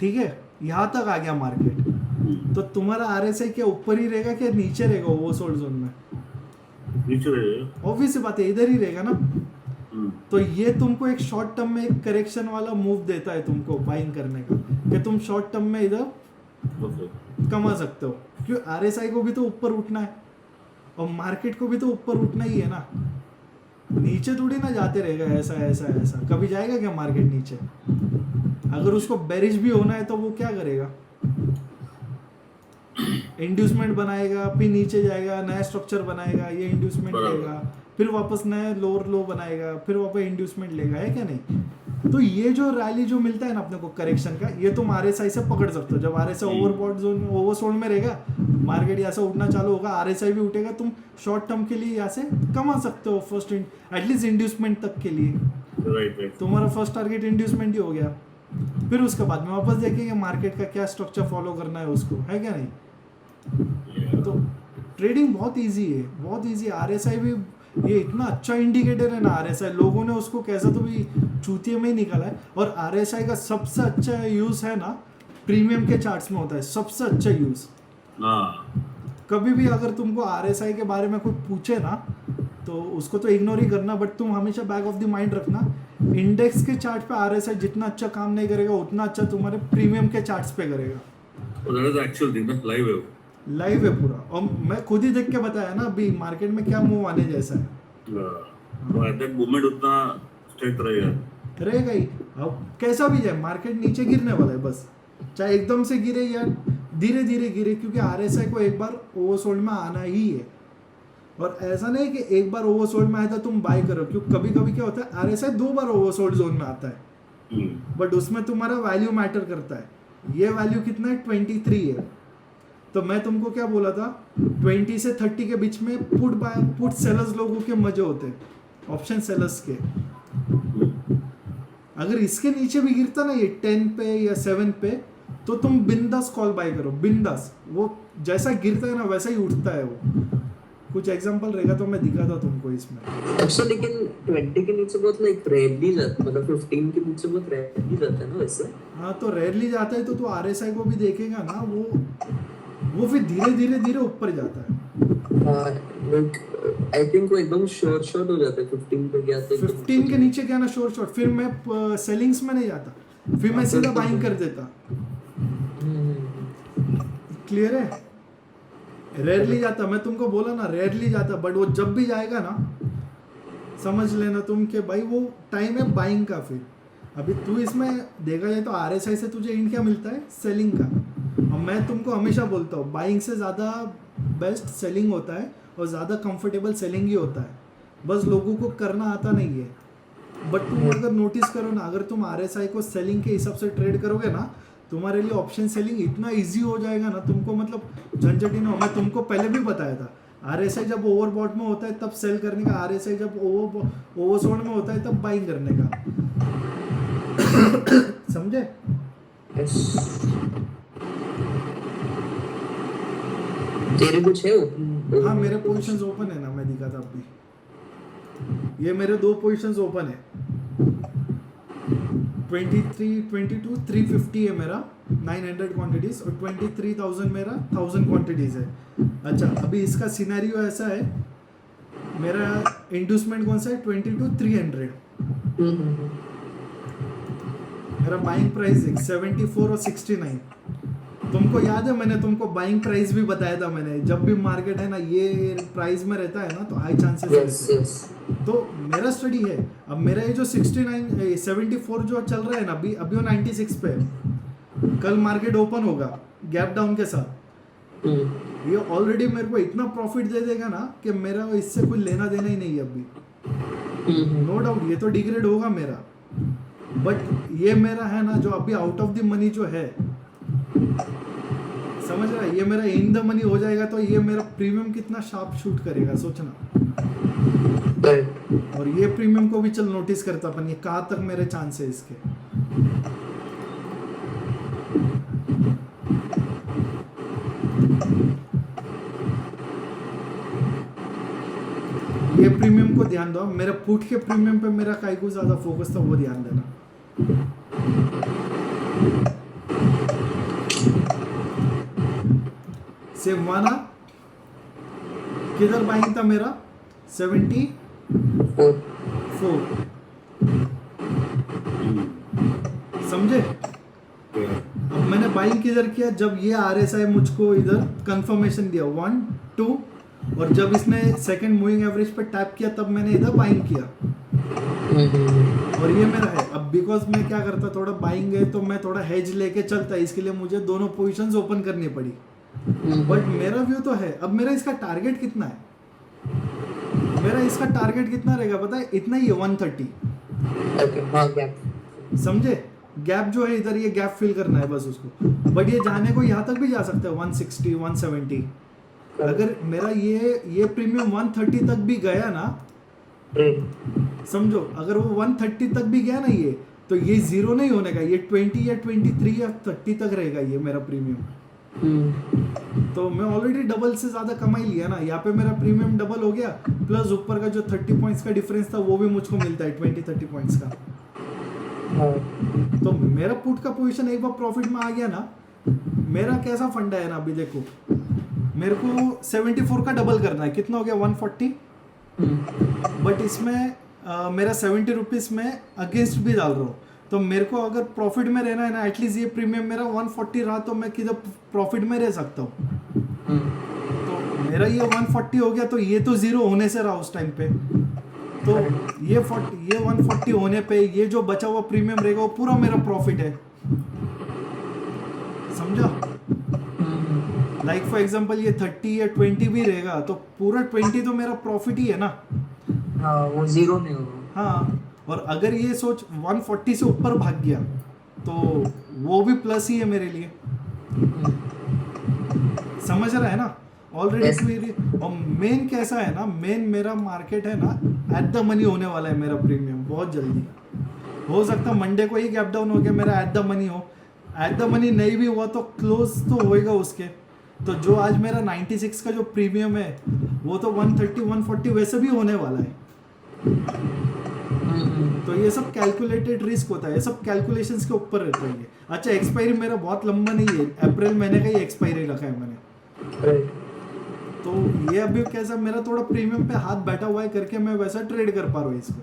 ठीक है, यहाँ तक आ गया मार्केट, तो तुम्हारा RSI क्या ऊपर ही रहेगा क्या नीचे रहेगा ओवरसोल्ड जोन में? नीचे रहेगा। ऑब्वियस सी बात है, इधर ही रहेगा ना। हम्म, तो ये तुमको एक शॉर्ट टर्म में एक करेक्शन वाला मूव देता है तुमको बाइंग करने का, कि तुम शॉर्ट टर्म में इधर ओके। कमा सकते हो, क्यों RSI को भी तो ऊपर उठना है और मार्केट को भी तो ऊपर उठना ही है ना। नीचे थोड़ी ना जाते रहेगा ऐसा ऐसा ऐसा, कभी जाएगा क्या मार्केट नीचे? अगर उसको बेरिश भी होना है तो वो क्या करेगा, इंड्यूसमेंट बनाएगा, फिर नीचे जाएगा, नया स्ट्रक्चर बनाएगा, ये इंड्यूसमेंट बराबर। लेगा, फिर वापस नया लोअर लो बनाएगा, फिर वापस इंड्यूसमेंट लेगा, है क्या नहीं? तो ये जो रैली जो मिलता है ना अपने को करेक्शन का, ये तुम RSI से पकड़ सकते हो। जब RSI ओवरबॉट जोन ओवरसोल्ड में रहेगा, मार्केट यहाँ से उठना चालू होगा, RSI भी उठेगा, तुम शॉर्ट टर्म के लिए यहाँ से कमा सकते हो फर्स्ट एटलीस्ट इंड्यूसमेंट तक के लिए। Right right. तुम्हारा फर्स्ट टारगेट इंड्यूसमेंट ही हो गया, फिर उसके बाद में वापस देखेंगे मार्केट का क्या स्ट्रक्चर फॉलो करना है उसको, है क्या नहीं? तो ट्रेडिंग बहुत इजी है, बहुत इजी। RSI भी ये इतना अच्छा इंडिकेटर है ना RSI, लोगों ने उसको कैसा तो भी चूतिए में ही निकाला है। और RSI का सबसे अच्छा यूज है ना प्रीमियम के चार्ट्स में होता है, सबसे अच्छा यूज। हाँ कभी भी अगर तुमको RSI के बारे में कोई पूछे ना तो उसको तो इग्नोर ही करना, बट तुम हमेशा बैक ऑफ द माइंड रखना, इंडेक्स के चार्ट पे RSI जितना अच्छा काम नहीं करेगा उतना अच्छा तुम्हारे प्रीमियम के चार्ट्स पे करेगा। दैट इज एक्चुअल थिंग ना, लाइव है वो। लाइव है पूरा, और मैं खुद ही देख के बताया ना अभी मार्केट में क्या मूव आने जैसा है। तो एट दैट मोमेंट उतना स्ट्रेंथ रहेगा। रहेगा ही, अब कैसा भी जाए मार्केट नीचे गिरने वाला है बस, चाहे एकदम से गिरे या धीरे धीरे गिरे, क्योंकि RSI को एक बार ओवरसोल्ड में आना ही है। और ऐसा नहीं कि एक बार ओवरसोल्ड में आया था तुम बाय करो, क्योंकि कभी कभी क्या होता है RSI 2 बार ओवरसोल्ड जोन में आता है, बट उसमें तुम्हारा वैल्यू मैटर करता है। ये वैल्यू कितना है, 23 है। तो मैं तुमको क्या बोला था, 20 से 30 के बीच में पुट सेलर्स लोगों के मजे होते हैं, ऑप्शन सेलर्स के। अगर इसके नीचे भी गिरता ना ये 10 पे या 7 पे, तो तुम बिंदास कॉल बाय करो, बिंदास। वो जैसा गिरता है ना वैसा ही उठता है वो। कुछ एग्जांपल रहेगा तो मैं दिखाता तुमको इसमें। अच्छा, लेकिन 20 के नीचे बहुत लाइक रेयरली जाता, मतलब 15 के नीचे बहुत रेयरली जाता है ना वैसे। हाँ, तो रेयरली जाता है तो तू RSI को भी देखेगा ना, वो फिर धीरे धीरे धीरे ऊपर जाता है। हाँ, लाइक आई थिंक वो एकदम शॉर्ट हो जाता है 15 पे गया तो 15 के नीचे क्या ना शॉर्ट, फिर मैं सेलिंग्स में नहीं जाता, फिर मैं सीधा बाइंग कर देता। क्लियर है? रेयरली जाता, मैं तुमको बोला ना रेयरली जाता, बट वो जब भी जाएगा ना समझ लेना तुम कि भाई वो टाइम है बाइंग का। फिर अभी तू इसमें देखा जाए तो RSI से तुझे इंड क्या मिलता है, सेलिंग का। और मैं तुमको हमेशा बोलता हूँ बाइंग से ज़्यादा बेस्ट सेलिंग होता है और ज़्यादा कंफर्टेबल सेलिंग ही होता है, बस लोगों को करना आता नहीं है। बट तुम अगर नोटिस करो ना, अगर तुम RSI को सेलिंग के हिसाब से ट्रेड करोगे ना, तुम्हारे लिए ऑप्शन सेलिंग इतना इजी हो जाएगा ना, तुमको मतलब झंझट ही ना हो। मैं तुमको पहले भी बताया था, RSI जब ओवरबॉट में होता है तब सेल करने का, RSI जब ओवरसोल्ड में होता है तब बाइंग करने का। समझे? तेरे कुछ है ओपन? हाँ, मेरे पोजीशंस ओपन है ना, मैं दिखा था अभी। ये मेरे 2 पोजीशंस ओपन है, 23, 22, 350 है मेरा 900 क्वांटिटीज, और 23,000 मेरा 1000 क्वांटिटीज है। अच्छा, अभी इसका सिनेरियो ऐसा है, मेरा इंड्यूसमेंट कौन सा है, 22,300। मेरा बाइंग प्राइस है 74 और 69। तुमको याद है मैंने तुमको बाइंग प्राइस भी बताया था मैंने, जब भी मार्केट है ना ये प्राइस में रहता है ना तो हाई चांसेस रहते हैं। तो मेरा स्टडी है, अब मेरा ये जो 74 जो चल रहा है ना अभी वो 96 पे है। कल मार्केट ओपन होगा गैप डाउन के साथ, ये ऑलरेडी मेरे को इतना प्रॉफिट दे देगा ना कि मेरा इससे कोई लेना देना ही नहीं है अभी, नो डाउट ये तो डिग्रेड होगा मेरा, बट ये मेरा है ना जो अभी आउट ऑफ द मनी जो है, समझ रहा है, ये मेरा इन द मनी हो जाएगा तो ये मेरा प्रीमियम कितना शार्प शूट करेगा सोचना। और ये प्रीमियम को भी चल नोटिस करता अपन, ये कहाँ तक मेरे चांस है इसके। ये प्रीमियम को ध्यान दो, मेरा पुट के प्रीमियम पे मेरा काई को ज्यादा फोकस था, वो ध्यान देना। सेवाना किधर बाइंग था मेरा 74, समझे। अब मैंने बाइंग किधर किया, जब ये RSI मुझको इधर कंफर्मेशन दिया 1 2, और जब इसने सेकंड मूविंग एवरेज पे टैप किया तब मैंने इधर बाइंग किया, और ये मेरा है। अब बिकॉज मैं क्या करता, थोड़ा बाइंग है तो मैं थोड़ा हेज लेके चलता, इसके लिए मुझे दोनों पोजीशंस ओपन करनी पड़ी, बट मेरा व्यू तो है। अब मेरा इसका टारगेट कितना है, मेरा इसका टारगेट कितना रहेगा पता है, इतना ही है 130, समझे। गैप जो है इधर, ये गैप फिल करना है बस उसको, बट ये जाने को यहाँ तक भी जा सकता है 160 170। अगर मेरा ये प्रीमियम 130 तक भी गया ना, समझो, अगर वो 130 तक भी गया ना ये, तो ये जीरो नहीं होने का, ये 20 या 23 या 30 तक रहेगा ये मेरा प्रीमियम। तो मैं ऑलरेडी डबल से ज्यादा कमा ही लिया ना, यहाँ पे मेरा प्रीमियम डबल हो गया, प्लस ऊपर का जो 30 पॉइंट्स का डिफरेंस था वो भी मुझको मिलता है 20-30 पॉइंट्स का। तो मेरा पुट का पोजीशन एक बार प्रॉफिट में आ गया ना, मेरा कैसा फंडा है ना, अभी देखो मेरे को 74 का डबल करना है, कितना हो गया 140, बट इसमें मेरा 70 रुपीज में अगेंस्ट भी डाल रहा हूँ, तो मेरे को अगर प्रॉफिट में रहना है ना, एटलीस्ट ये प्रीमियम मेरा 140 रहा तो मैं किधर प्रॉफिट में रह सकता हूँ। तो मेरा ये 140 हो गया, तो ये तो जीरो होने से रहा उस टाइम पे, तो ये 140 होने पे ये जो बचा हुआ प्रीमियम रहेगा वो पूरा मेरा प्रॉफिट है, समझा। लाइक फॉर एग्जांपल ये 30 या 20 भी रहेगा तो पूरा 20 तो मेरा प्रॉफिट ही है ना, वो जीरो नहीं होगा। हाँ, और अगर ये सोच 140 से ऊपर भाग गया तो वो भी प्लस ही है मेरे लिए, समझ रहा है ना ऑलरेडी। और मेन कैसा है ना, मेन मेरा मार्केट है ना एट द मनी होने वाला है मेरा प्रीमियम बहुत जल्दी। हो सकता है मंडे को ही गैप डाउन हो गया मेरा एट द मनी हो, एट द मनी नहीं भी हुआ तो क्लोज तो होएगा उसके। तो जो आज मेरा 96 का जो प्रीमियम है वो तो 130-140 वैसे भी होने वाला है। तो ये सब कैलकुलेटेड रिस्क होता है, ये सब कैलकुलेशंस के ऊपर रहता है ये। अच्छा, एक्सपायरी मेरा बहुत लंबा नहीं है, अप्रैल महीने का ही एक्सपायरी रखा है मैंने। तो ये अभी कैसा मेरा थोड़ा प्रीमियम पे हाथ बैठा हुआ है करके मैं वैसा ट्रेड कर पा रहा हूँ इसको,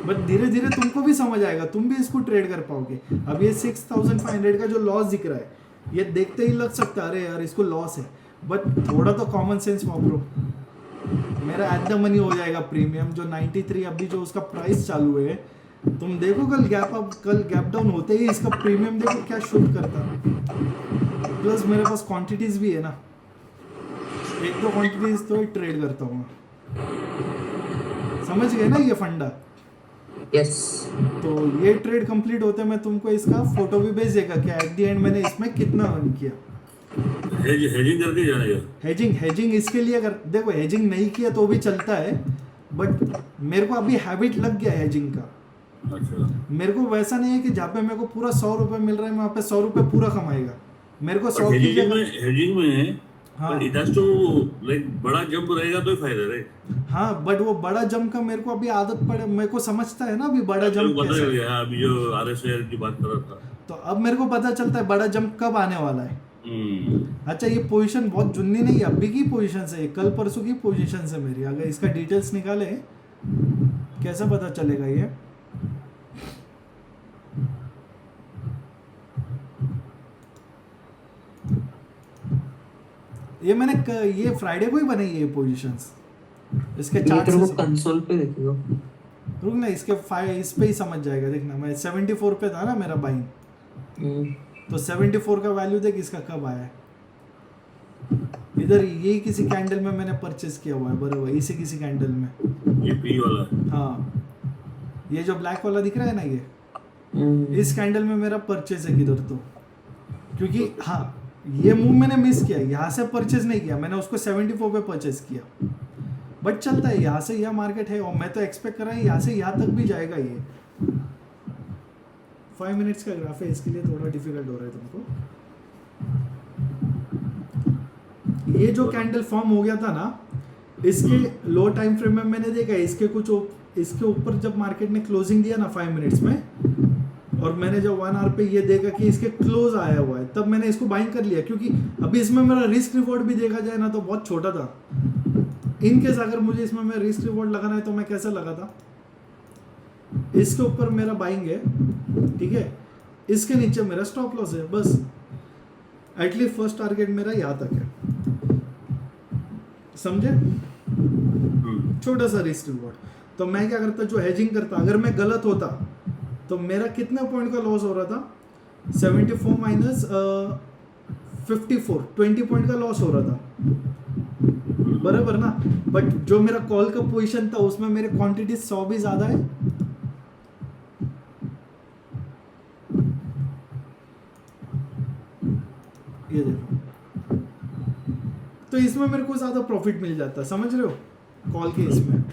बट धीरे धीरे तुमको भी समझ आएगा, तुम भी इसको ट्रेड कर पाओगे। अब ये 6500 का जो लॉस दिख रहा है ये देखते ही लग सकता है अरे यार इसको लॉस है, बट थोड़ा तो कॉमन सेंस वापरो। मेरा एट द मनी हो जाएगा प्रीमियम जो 93 अभी जो उसका प्राइस चालू है, तुम देखो कल गैप डाउन होते ही इसका प्रीमियम देखो क्या शूट करता है। प्लस मेरे पास क्वांटिटीज भी है ना, 1-2 क्वांटिटीज तो ट्रेड करता हूँ, समझ गए ना ये फंडा। यस। तो ये ट्रेड कंप्लीट होते मैं तुमको इसका फोटो भी भेज देगा कि एट द एंड मैंने इसमें कितना अर्न किया। हेजिंग करके जाएगा। हेजिंग इसके लिए अगर देखो हेजिंग नहीं किया तो भी चलता है, बट मेरे को अभी हैबिट लग गया हेजिंग का। अच्छा। मेरे को वैसा नहीं है कि जहाँ पे मेरे को पूरा 100 रुपए मिल रहा है वहाँ पे 100 रुपए पूरा कमाएगा। मेरे को 100 की हेजिंग में हाँ इट हैज टू लाइक बड़ा जंप रहेगा तो ही फायदा रहे। हाँ, बट वो बड़ा जंप का मेरे को अभी आदत पड़े, मेरे को समझता है ना अभी बड़ा जंप पता कैसे चल गया अभी जो आरएसआई की बात कर रहा था, तो अब मेरे को पता चलता है बड़ा जंप कब आने वाला है। अच्छा, ये पोजीशन बहुत जुन्नी नहीं है, अभी की पोजीशन है, कल परसों की पोजीशन है मेरी। अगर इसका डिटेल्स निकाले कैसे पता चलेगा ये मैंने ये फ्राइडे को ही बनाई है ये पोजीशंस। इसके चार्ट तेरे को से कंसोल पे देखियो, रुक ना, इसके इस पे ही समझ जाएगा। देखना मैं 74 पे था ना मेरा बाइंग, तो 74 का वैल्यू देख इसका कब आया है। इधर ये किसी कैंडल में मैंने परचेस किया हुआ है, बराबर इसी किसी कैंडल में। ये पी वाला है। हाँ, ये जो ब्लैक वाला दिख रहा है ना, ये इस कैंडल में मेरा परचेस है किधर तो, क्योंकि हाँ ये मूव मैंने मिस किया, यहाँ से परचेस नहीं किया मैंने, उसको 74 पे परचेस किया, बट चलता है, यहाँ से यह मार्केट है और मैं तो एक्सपेक्ट कर रहा हूँ यहाँ से यहाँ तक भी जाएगा ये। 5 मिनट्स का ग्राफ है, इसके लिए थोड़ा डिफिकल्ट हो रहा है तुमको। ये जो कैंडल फॉर्म हो गया था ना, इसके लो टाइम फ्रेम में मैंने देखा इसके ऊपर जब मार्केट ने क्लोजिंग दिया ना 5 मिनट्स में, और मैंने जब 1 आवर पे ये देखा कि इसके क्लोज आया हुआ है, तब मैंने इसको बाइंग कर लिया, क्योंकि अभी इसमें मेरा रिस्क रिवॉर्ड भी देखा जाए ना तो बहुत छोटा था। इनकेस अगर मुझे इसमें मेरा रिस्क रिवॉर्ड लगाना है तो मैं कैसे लगा था, इसके ऊपर मेरा बाइंग है, ठीक है, इसके नीचे मेरा स्टॉप लॉस है, बस एटलीस्ट फर्स्ट टारगेट मेरा यहाँ तक है, समझे, छोटा सा रिस्क रिवॉर्ड। तो मैं क्या करता, जो हेजिंग करता, अगर मैं गलत होता तो मेरा कितने पॉइंट का लॉस हो रहा था, 74 माइनस 54, 20 पॉइंट का लॉस हो रहा था, बराबर ना। बट जो मेरा कॉल का पोजीशन था उसमें मेरे क्वांटिटी 100 भी ज्यादा है, ये देखो, तो इसमें मेरे को ज्यादा प्रॉफिट मिल जाता, समझ रहे हो, कॉल के इसमें।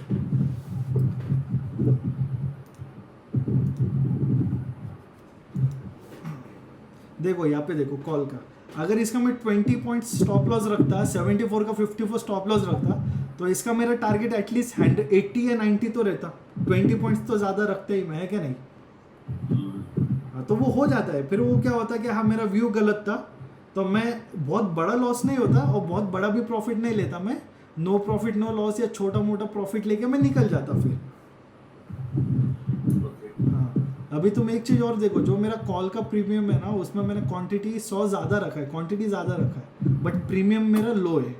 देखो यहाँ पे देखो कॉल का, अगर इसका मैं 20 पॉइंट स्टॉप लॉस रखता, 74 का 54 स्टॉप लॉस रखता, तो इसका मेरा टारगेट एटलीस्ट 80 या 90 तो रहता। 20 पॉइंट्स तो ज़्यादा रखते ही मैं, है क्या नहीं। हाँ, तो वो हो जाता है, फिर वो क्या होता है कि हाँ मेरा व्यू गलत था, तो मैं बहुत बड़ा लॉस नहीं होता और बहुत बड़ा भी प्रॉफिट नहीं लेता, मैं नो प्रॉफिट नो लॉस या छोटा मोटा प्रॉफिट लेके मैं निकल जाता फिर। अभी तुम एक चीज़ और देखो, जो मेरा कॉल का प्रीमियम है ना, उसमें मैंने क्वांटिटी 100 ज़्यादा रखा है, क्वांटिटी ज़्यादा रखा है, बट प्रीमियम मेरा लो है।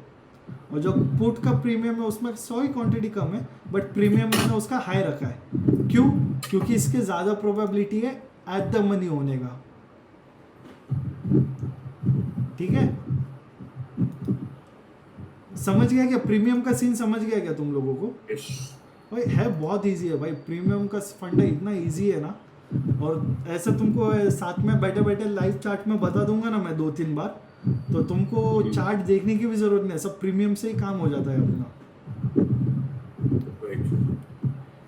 और जो पुट का प्रीमियम है उसमें 100 ही क्वांटिटी कम है, बट प्रीमियम मैंने उसका हाई रखा है। क्यों? क्योंकि इसके ज़्यादा प्रोबेबिलिटी है एट द मनी होने का, ठीक है। समझ गया क्या प्रीमियम का सीन, समझ गया क्या तुम लोगों को? भाई है बहुत इजी है भाई, प्रीमियम का फंडा इतना इजी है ना, और ऐसा तुमको साथ में बैठे बैठे लाइव चार्ट में बता दूंगा ना मैं 2-3 बार, तो तुमको चार्ट देखने की भी जरूरत नहीं है, सब प्रीमियम से ही काम हो जाता है अपना,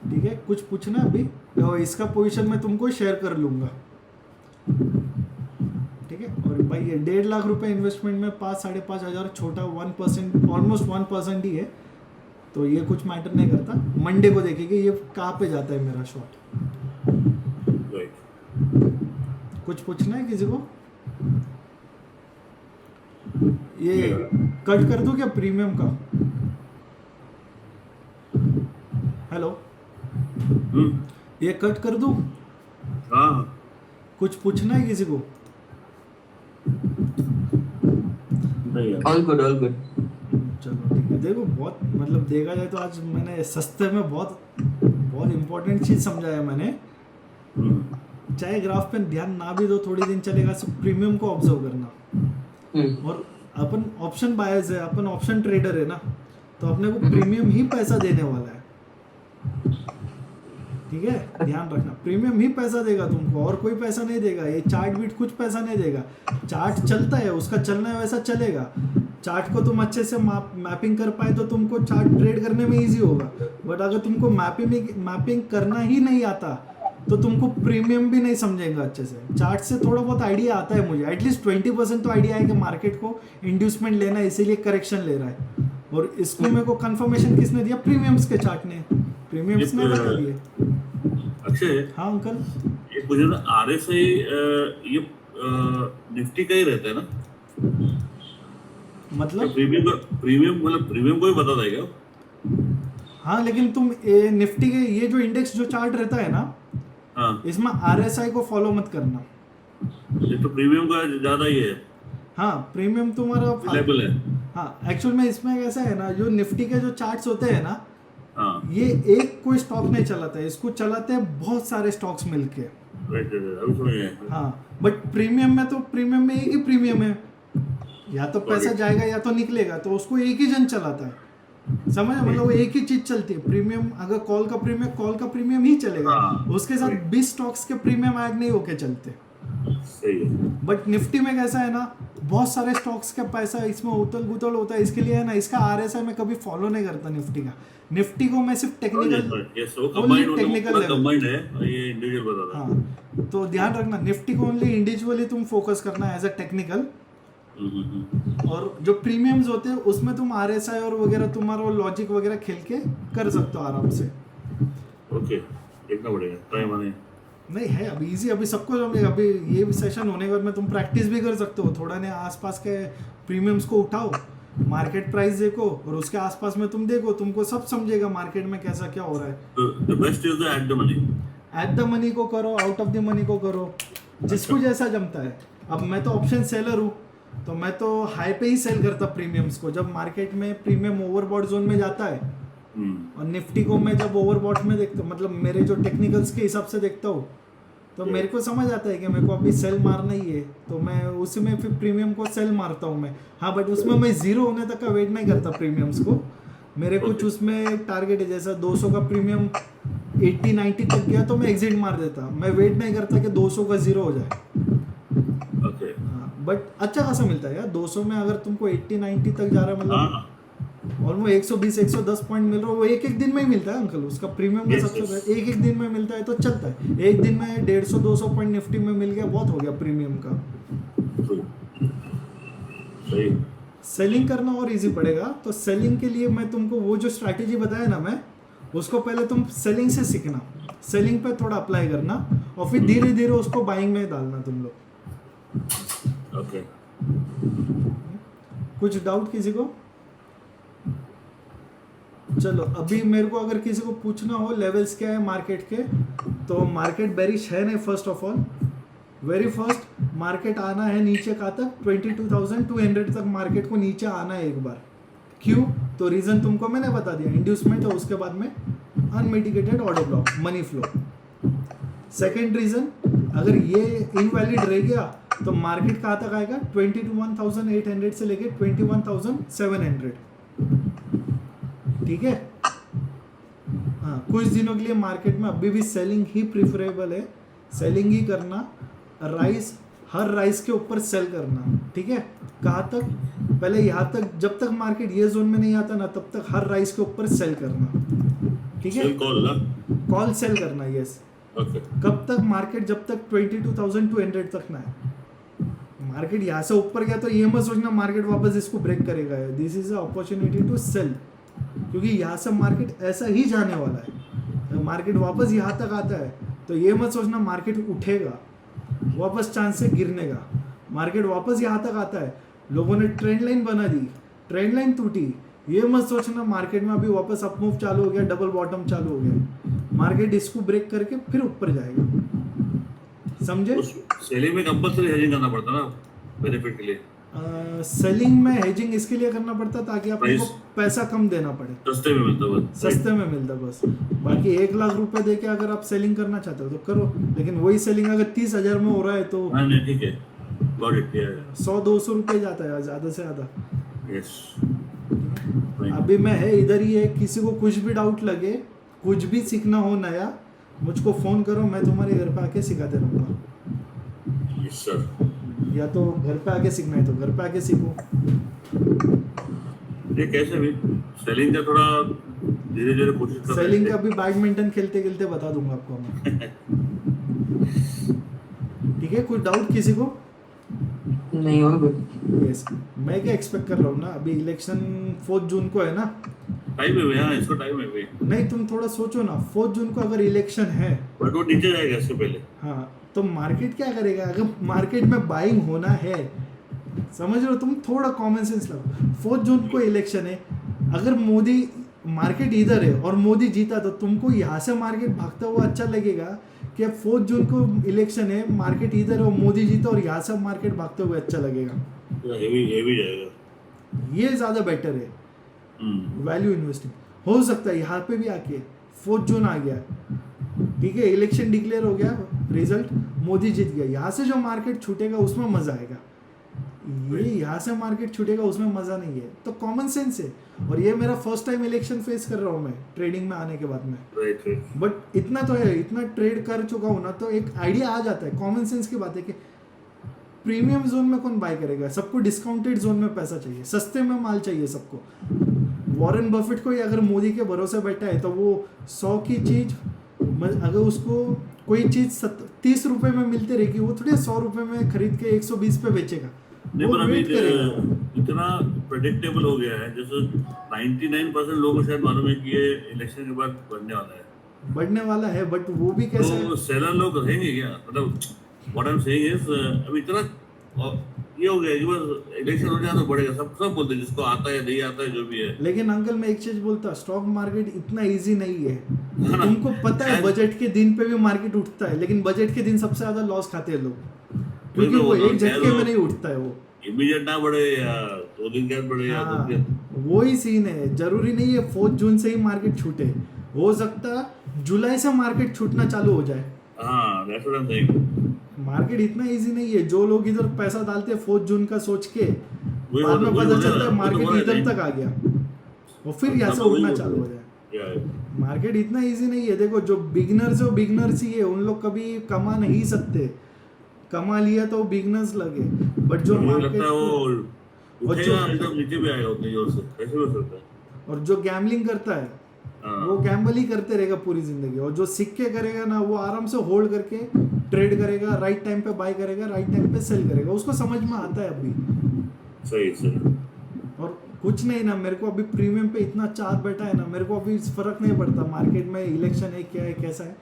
ठीक है। कुछ पूछना अभी तो इसका पोजीशन मैं तुमको शेयर कर लूंगा, ठीक है। और भाई ये 1.5 लाख रुपए इन्वेस्टमेंट में 5-5.5 हज़ार, छोटा 1%, ऑलमोस्ट 1% ही है, तो ये कुछ मैटर नहीं करता। मंडे को देखेंगे ये कहाँ पे जाता है मेरा शॉट। कुछ पूछना है किसी को? ये कट कर दूं क्या प्रीमियम का? हेलो, ये कट कर दूं? हाँ, कुछ पूछना है किसी को? All good all good. चलो ठीक है। देखो बहुत मतलब देखा जाए तो आज मैंने सस्ते में बहुत बहुत इम्पोर्टेंट चीज़ समझाया मैंने। चाहे ग्राफ पे ध्यान ना भी दो, थोड़ी दिन चलेगा, सब प्रीमियम को ऑब्जर्व करना। और अपन ऑप्शन बायर्स है, अपन ऑप्शन ट्रेडर है ना, तो अपने को प्रीमियम ही पैसा देने वाला है, ठीक है। ध्यान रखना, प्रीमियम ही पैसा देगा तुमको, और कोई पैसा नहीं देगा। ये चार्ट बीट कुछ पैसा नहीं देगा। चार्ट चलता है, उसका चलना है वैसा चलेगा। चार्ट को तुम अच्छे से मैपिंग कर पाए तो तुमको चार्ट ट्रेड करने में इजी होगा। बट अगर तुमको मैपिंग करना ही नहीं आता तो तुमको प्रीमियम भी नहीं समझेगा अच्छे से। चार्ट से थोड़ा बहुत आइडिया आता है मुझे, एटलीस्ट 20% तो आइडिया है कि मार्केट को इंड्यूसमेंट लेना है, इसीलिए करेक्शन ले रहा है। और इसको मेरे को कंफर्मेशन किसने दिया? प्रीमियम्स के चार्ट ने, प्रीमियम्स ने बता दिए। अक्षय, हाँ अंकल, ये मुझे ना आरएसआई ये निफ्टी का ही रहता है ना, मतलब प्रीमियम मतलब प्रीमियम को ही बता देगा। हाँ, लेकिन तुम निफ्टी के ये जो इंडेक्स जो चार्ट रहता है ना, हाँ, इसमें आरएसआई को फॉलो मत करना। ये तो प्रीमियम का ज्यादा ही है। हाँ, प्रीमियम तुम्हारा लेवल है। हाँ, एक्चुअल में इसमें कैसा है ना, जो निफ्टी के जो चार्ट्स होते हैं ना, हाँ, ये एक कोई स्टॉक नहीं चलाता है, इसको चलाते हैं बहुत सारे स्टॉक्स मिलके। अभी समझ गए। हाँ, बट प्रीमियम में तो प्रीमियम में एक ही प्रीमियम है, या तो पैसा जाएगा या तो निकलेगा, तो उसको एक ही जन चलाता है, समझ, मतलब वो एक ही चीज चलती है। प्रीमियम अगर कॉल का प्रीमियम ही चलेगा, हाँ, उसके साथ right. 20 स्टॉक्स के प्रीमियम ऐड नहीं होके चलते। सही है। बट निफ्टी में कैसा है ना, बहुत सारे स्टॉक्स का पैसा इसमें उतल गुतल होता है, इसके लिए है ना, इसका आरएसआई में कभी फॉलो नहीं करता निफ्टी का। निफ्टी को मैं सिर्फ टेक्निकल, यस, वो only combined technical level, combined है, ये इंडिविजुअल बता रहा है। हाँ, तो ध्यान रखना निफ्टी को ओनली इंडिविजुअली तुम फोकस करना है एज अ टेक्निकल, और जो प्रीमियम्स होते हैं उसमें तुम आरएसआई और वगैरह तुम्हारा लॉजिक वगैरह खेल के कर सकते हो आराम से। ओके, देखना पड़ेगा, ट्राई माने। नहीं है अभी इजी, अभी सबको जमेगा। अभी ये सेशन होने के बाद में तुम प्रैक्टिस भी कर सकते हो, थोड़ा ने आसपास के प्रीमियम्स को उठाओ, मार्केट प्राइस देखो, और उसके आसपास में तुम देखो, तुमको सब समझेगा मार्केट में कैसा क्या हो रहा है। The best is the at the money. At the money को करो, आउट ऑफ द मनी को करो, जिसको जैसा जमता है। अब मैं तो ऑप्शन सेलर हूँ, तो मैं तो हाई पे ही सेल करता प्रीमियम्स को, जब मार्केट में प्रीमियम ओवरबॉट जोन में जाता है। और निफ्टी को मैं जब ओवरबॉट में देखता हूँ, मतलब मेरे जो टेक्निकल्स के हिसाब से देखता हूँ, तो मेरे को समझ आता है कि मेरे को अभी सेल मारना ही है, तो मैं उसमें फिर प्रीमियम को सेल मारता हूँ मैं। हाँ, बट उसमें मैं जीरो होने तक का वेट नहीं करता प्रीमियम्स को। मेरे कुछ उसमें टारगेट है, जैसा 200 का प्रीमियम 80-90 तक गया तो मैं एग्जिट मार देता, मैं वेट नहीं करता कि 200 का जीरो हो जाए। ओके, बट अच्छा खासा मिलता है यार 200 में, अगर तुमको 80-90 तक जा रहा है, मतलब ऑलमोस्ट 120-110 पॉइंट मिल रहा है, वो एक एक दिन में ही मिलता है अंकल, उसका प्रीमियम का Yes, सबसे yes. बड़ा एक एक दिन में मिलता है तो चलता है। एक दिन में 150-200 पॉइंट निफ्टी में मिल गया, बहुत हो गया प्रीमियम का। सही। सेलिंग करना और इजी पड़ेगा, तो सेलिंग के लिए मैं तुमको वो जो स्ट्रैटेजी बताया ना, मैं उसको पहले तुम सेलिंग से सीखना, सेलिंग पे थोड़ा अप्लाई करना, और फिर धीरे धीरे उसको बाइंग में डालना तुम लोग। ओके, कुछ डाउट किसी को? चलो, अभी मेरे को अगर किसी को पूछना हो लेवल्स क्या है मार्केट के, तो मार्केट बेरिश है नहीं। First of all, very first market आना है नीचे का तक 22,200 तक मार्केट को नीचे आना है एक बार। क्यों? तो रीजन तुमको मैंने बता दिया, इंड्यूसमेंट है, उसके बाद में unmitigated order block, money flow. Second reason, अगर ये इनवैलिड रह गया तो मार्केट कहाँ तक आएगा, 21,800 से लेके 21,700। ठीक है, हाँ, कुछ दिनों के लिए मार्केट में अभी भी सेलिंग ही प्रिफरेबल है, सेलिंग ही करना, राइस हर राइस के ऊपर सेल करना। ठीक है, कहाँ तक, पहले यहाँ तक, जब तक मार्केट ये जोन में नहीं आता ना, तब तक हर राइस के ऊपर सेल करना। ठीक है, कॉल सेल करना, यस। कब तक, मार्केट जब तक 22,200 तक ना है। मार्केट यहाँ से ऊपर गया तो ये मत सोचना मार्केट वापस इसको ब्रेक करेगा, this is a opportunity to sell, क्योंकि यहाँ से मार्केट ऐसा ही जाने वाला है। मार्केट वापस यहाँ तक आता है तो ये मत सोचना मार्केट उठेगा, वापस चांस से गिरने का। मार्केट वापस यहाँ तक आता है, लोगों ने ट्रेंड लाइन बना दी, ट्रेंड लाइन टूटी, ये मत सोचना मार्केट में अभी वापस अप मूव चालू हो गया, डबल बॉटम चालू हो गया। मार्केट इसको ब्रेक करके फिर ऊपर जाएगा, समझे? सेलिंग में कंपल्सरी हेजिंग करना पड़ता ना बेनिफिट के लिए। सेलिंग में हेजिंग इसके लिए करना पड़ता ताकि आपको पैसा कम देना पड़े, सस्ते में मिलता बस, सस्ते में मिलता बस। बाकी 1 लाख रुपए देके अगर आप सेलिंग करना चाहते हो तो करो, लेकिन वही सेलिंग अगर 30,000 में हो रहा है तो नहीं ठीक है, गॉट इट, 100-200 रुपए जाता है ज्यादा से ज्यादा। यस, अभी मैं है इधर ही है, किसी को कुछ भी डाउट लगे, कुछ भी सीखना हो नया, मुझको फोन करो, मैं तुम्हारे घर पे आके सिखाते रहूँगा। Yes sir. या तो घर पे आके सीखना है तो घर पे आके सीखो। ये कैसे भी सेलिंग का थोड़ा धीरे धीरे कोशिश कर रहे हैं। सेलिंग का भी बैडमिंटन खेलते खेलते बता दूंगा आपको मैं। ठीक है, कुछ डाउट किसी को? नहीं, और गुड। यस, मैं क्या एक्सपेक्ट कर रहा हूँ ना, अभी इलेक्शन 4 जून को है ना, टाइम है भैया, इसको टाइम है भाई। नहीं तुम थोड़ा सोचो ना, 4 जून को अगर इलेक्शन है, बट वो नीचे जाएगा इससे पहले। हाँ, तो मार्केट क्या करेगा? अगर मार्केट में बाइंग होना है, समझ रहे हो, तुम थोड़ा कॉमन सेंस लगाओ। 4 जून को इलेक्शन है, अगर मोदी, मार्केट इधर है और मोदी जीता तो तुमको यहाँ से मार्केट भागता हुआ अच्छा लगेगा कि 4 जून को इलेक्शन है, मार्केट इधर है और मोदी जीता और यहाँ से मार्केट भागते हुए अच्छा लगेगा? हेवी जाएगा, ये ज़्यादा बेटर है वैल्यू इन्वेस्टिंग। हो सकता है यहाँ पे भी आके 4 जून आ गया, ठीक है, इलेक्शन डिक्लेयर हो गया, रिजल्ट मोदी जीत गया, यहाँ से जो मार्केट छूटेगा उसमें मजा आएगा। ये यहाँ से मार्केट छूटेगा उसमें मजा नहीं है, तो कॉमन सेंस है। और ये मेरा फर्स्ट टाइम इलेक्शन फेस कर रहा हूँ मैं ट्रेडिंग में आने के बाद में, राइट राइट। बट इतना तो है, इतना ट्रेड कर चुका हूँ ना, तो एक आइडिया आ जाता है। कॉमन सेंस की बात है कि प्रीमियम जोन में कौन बाय करेगा, सबको डिस्काउंटेड जोन में पैसा चाहिए, सस्ते में माल चाहिए सबको। वॉरेन बफेट को ही अगर मोदी के भरोसे बैठा है तो वो 100 की चीज अगर उसको कोई चीज 30 रुपए में मिलती रहेगी, वो थोड़ी 100 रुपए में खरीद के 120 पे बेचेगा, नहीं वो पर अभी वेट करेगा। इतना प्रेडिक्टेबल हो गया है, जैसे 99% लोगों को शायद मालूम है कि ये इलेक्शन के बाद बढ़ने वाला है, बढ़ने वाला है, बट वो भी कैसे तो सेलर लोग रहेंगे क्या? मतलब what I am saying is अभी इतना ये हो गया कि बस इलेक्शन हो जाए तो बढ़ेगा, सब बोलते हैं, जिसको आता है नहीं आता है जो भी है। लेकिन अंकल मैं एक चीज बोलता, स्टॉक मार्केट इतना इजी नहीं है। हाँ ना। तुमको पता है शायद- बजट के दिन पे भी मार्केट उठता है, लेकिन बजट के दिन सबसे ज्यादा लॉस खाते हैं लोग, क्योंकि तो वो बोल रहा एक हूँ, झटके चाहे में वो नहीं उठता है वो। इमीडिएट ना बढ़े या 2 दिन के बाद बढ़े या हाँ, 2 दिन के वही सीन है। जरूरी नहीं है 4 जून से ही मार्केट छूटे, हो सकता है जुलाई से मार्केट छूटना चालू हो जाए। हाँ that's what I am saying. Market इतना इजी नहीं है। जो लोग इधर पैसा डालते हैं 4 जून का सोच के, वही बाद में वही पता हो चलता है रहा है, मार्केट वही तो इधर हो रहा तक आ गया और फिर यहाँ से सब वही उठना बोल चालू रहे हो हैं। जाए। या मार्केट इतना इजी नहीं है। देखो जो बिगनर्स है वो बिगनर्स ही है, उन लोग कभी कमा नहीं सकते, कमा लिया तो बिगनर्स लगे। बट जो मुझे मार्केट लगता है वो और उठेगा जो एकदम नीचे भी आएगा उतनी जोर से, कैसे हो सकता है? और जो गैम्बलिंग करता है हाँ। वो गैम्बल ही करते रहेगा पूरी जिंदगी, और जो सीख के करेगा ना वो आराम से होल्ड करके ट्रेड करेगा, राइट टाइम पे बाय करेगा, राइट टाइम पे सेल करेगा, उसको समझ में आता है अभी। सही सही। और कुछ नहीं ना, मेरे को अभी प्रीमियम पे इतना चार्ज बैठा है ना, मेरे को अभी फर्क नहीं पड़ता मार्केट में इलेक्शन है क्या है कैसा है,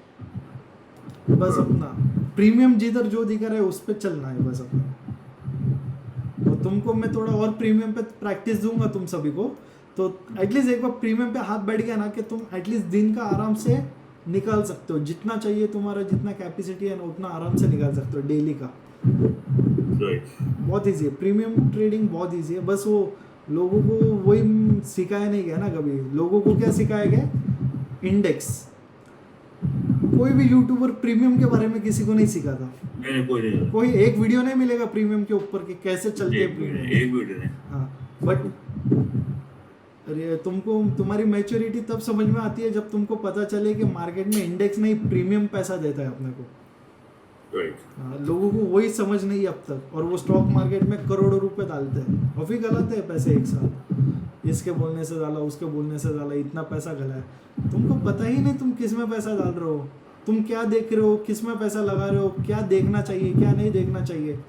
बस अपना प्रीमियम जिधर जो दिखा रहा है उस पे चलना है बस अपना। और तुमको मैं थोड़ा और प्रीमियम पे प्रैक्टिस दूंगा तुम सभी को, तो एटलीस्ट एक बार प्रीमियम पे हाथ बैठ गया ना कि तुम एटलीस्ट दिन का आराम से निकाल सकते हो, जितना चाहिए तुम्हारा, जितना कैपेसिटी है ना उतना आराम से निकाल सकते हो डेली का। राइट। बहुत ईजी है प्रीमियम ट्रेडिंग, बहुत ईजी है। बस वो लोगों को वही सिखाया नहीं गया ना कभी। लोगों को क्या सिखाया गया? इंडेक्स। कोई भी यूट्यूबर प्रीमियम के बारे में किसी को नहीं सिखा था। नहीं कोई नहीं, कोई एक वीडियो नहीं मिलेगा प्रीमियम के ऊपर कि कैसे चलते हैं प्रीमियम। एक वीडियो नहीं। हाँ, बट अरे तुमको तुम्हारी मैच्योरिटी तब समझ में आती है जब तुमको पता चले कि मार्केट में इंडेक्स नहीं प्रीमियम पैसा देता है अपने को। राइट। हाँ, लोगों को वही समझ नहीं है अब तक, और वो स्टॉक मार्केट में करोड़ों रुपए डालते हैं और फिर गलत है पैसे एक साथ। इसके बोलने से डाला, उसके बोलने से डाला, इतना पैसा गला है। तुमको पता ही नहीं तुम किस में पैसा डाल रहे हो, तुम क्या देख रहे हो, किस में पैसा लगा रहे हो, क्या देखना चाहिए क्या नहीं देखना चाहिए।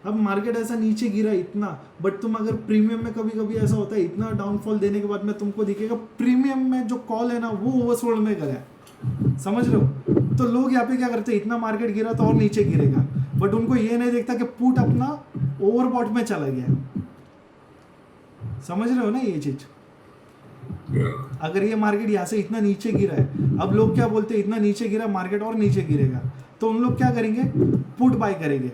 अब मार्केट ऐसा नीचे गिरा इतना, बट तुम अगर प्रीमियम में कभी कभी ऐसा होता है इतना डाउनफॉल देने के बाद में तुमको दिखेगा प्रीमियम में जो कॉल है ना वो ओवरसोल्ड में गया है, समझ रहे हो। तो लोग यहाँ पे क्या करते हैं, इतना मार्केट गिरा तो और नीचे गिरेगा, बट उनको ये नहीं देखता कि पुट अपना ओवरबॉट में चला गया। समझ रहे हो ना ये चीज। अगर ये मार्केट यहाँ से इतना नीचे गिरा है, अब लोग क्या बोलते हैं इतना नीचे गिरा मार्केट और नीचे गिरेगा, तो उन लोग क्या करेंगे, पुट बाय करेंगे।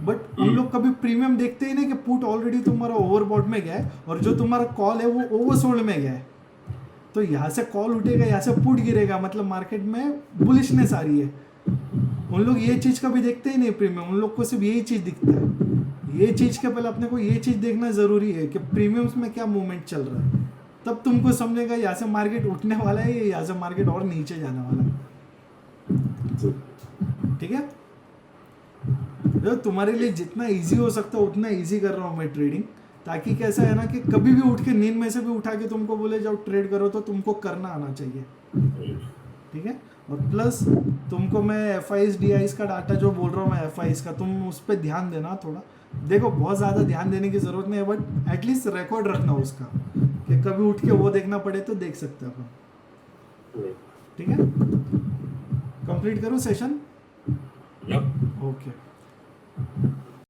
बट उन लोग कभी प्रीमियम देखते ही नहीं कि पुट ऑलरेडी तुम्हारा ओवरबॉट में गया है और जो तुम्हारा कॉल है वो ओवरसोल्ड में गया है। तो यहाँ से कॉल उठेगा, यहाँ से पुट गिरेगा, मतलब मार्केट में बुलिशनेस आ रही है। उन लोग ये चीज कभी देखते ही नहीं प्रीमियम, उन लोग को सिर्फ यही चीज दिखता है। ये चीज के पहले अपने को ये चीज देखना जरूरी है कि प्रीमियम्स में क्या मूवमेंट चल रहा है, तब तुमको समझेगा यहाँ से मार्केट उठने वाला है या यहाँ से मार्केट और नीचे जाने वाला है। ठीक है, तो तुम्हारे लिए जितना इजी हो सकता है उतना इजी कर रहा हूँ मैं ट्रेडिंग, ताकि कैसा है ना कि कभी भी उठ के नींद में से भी उठा के तुमको बोले जाओ ट्रेड करो तो तुमको करना आना चाहिए। ठीक है, और प्लस तुमको मैं FIs DIs का डाटा जो बोल रहा हूँ मैं FIs का, तुम उस पर ध्यान देना थोड़ा। देखो बहुत ज़्यादा ध्यान देने की ज़रूरत नहीं है, बट एटलीस्ट रिकॉर्ड रखना उसका कि कभी उठ के वो देखना पड़े तो देख सकते हो अपन। ठीक है, कंप्लीट करो सेशन। Yep. ओके।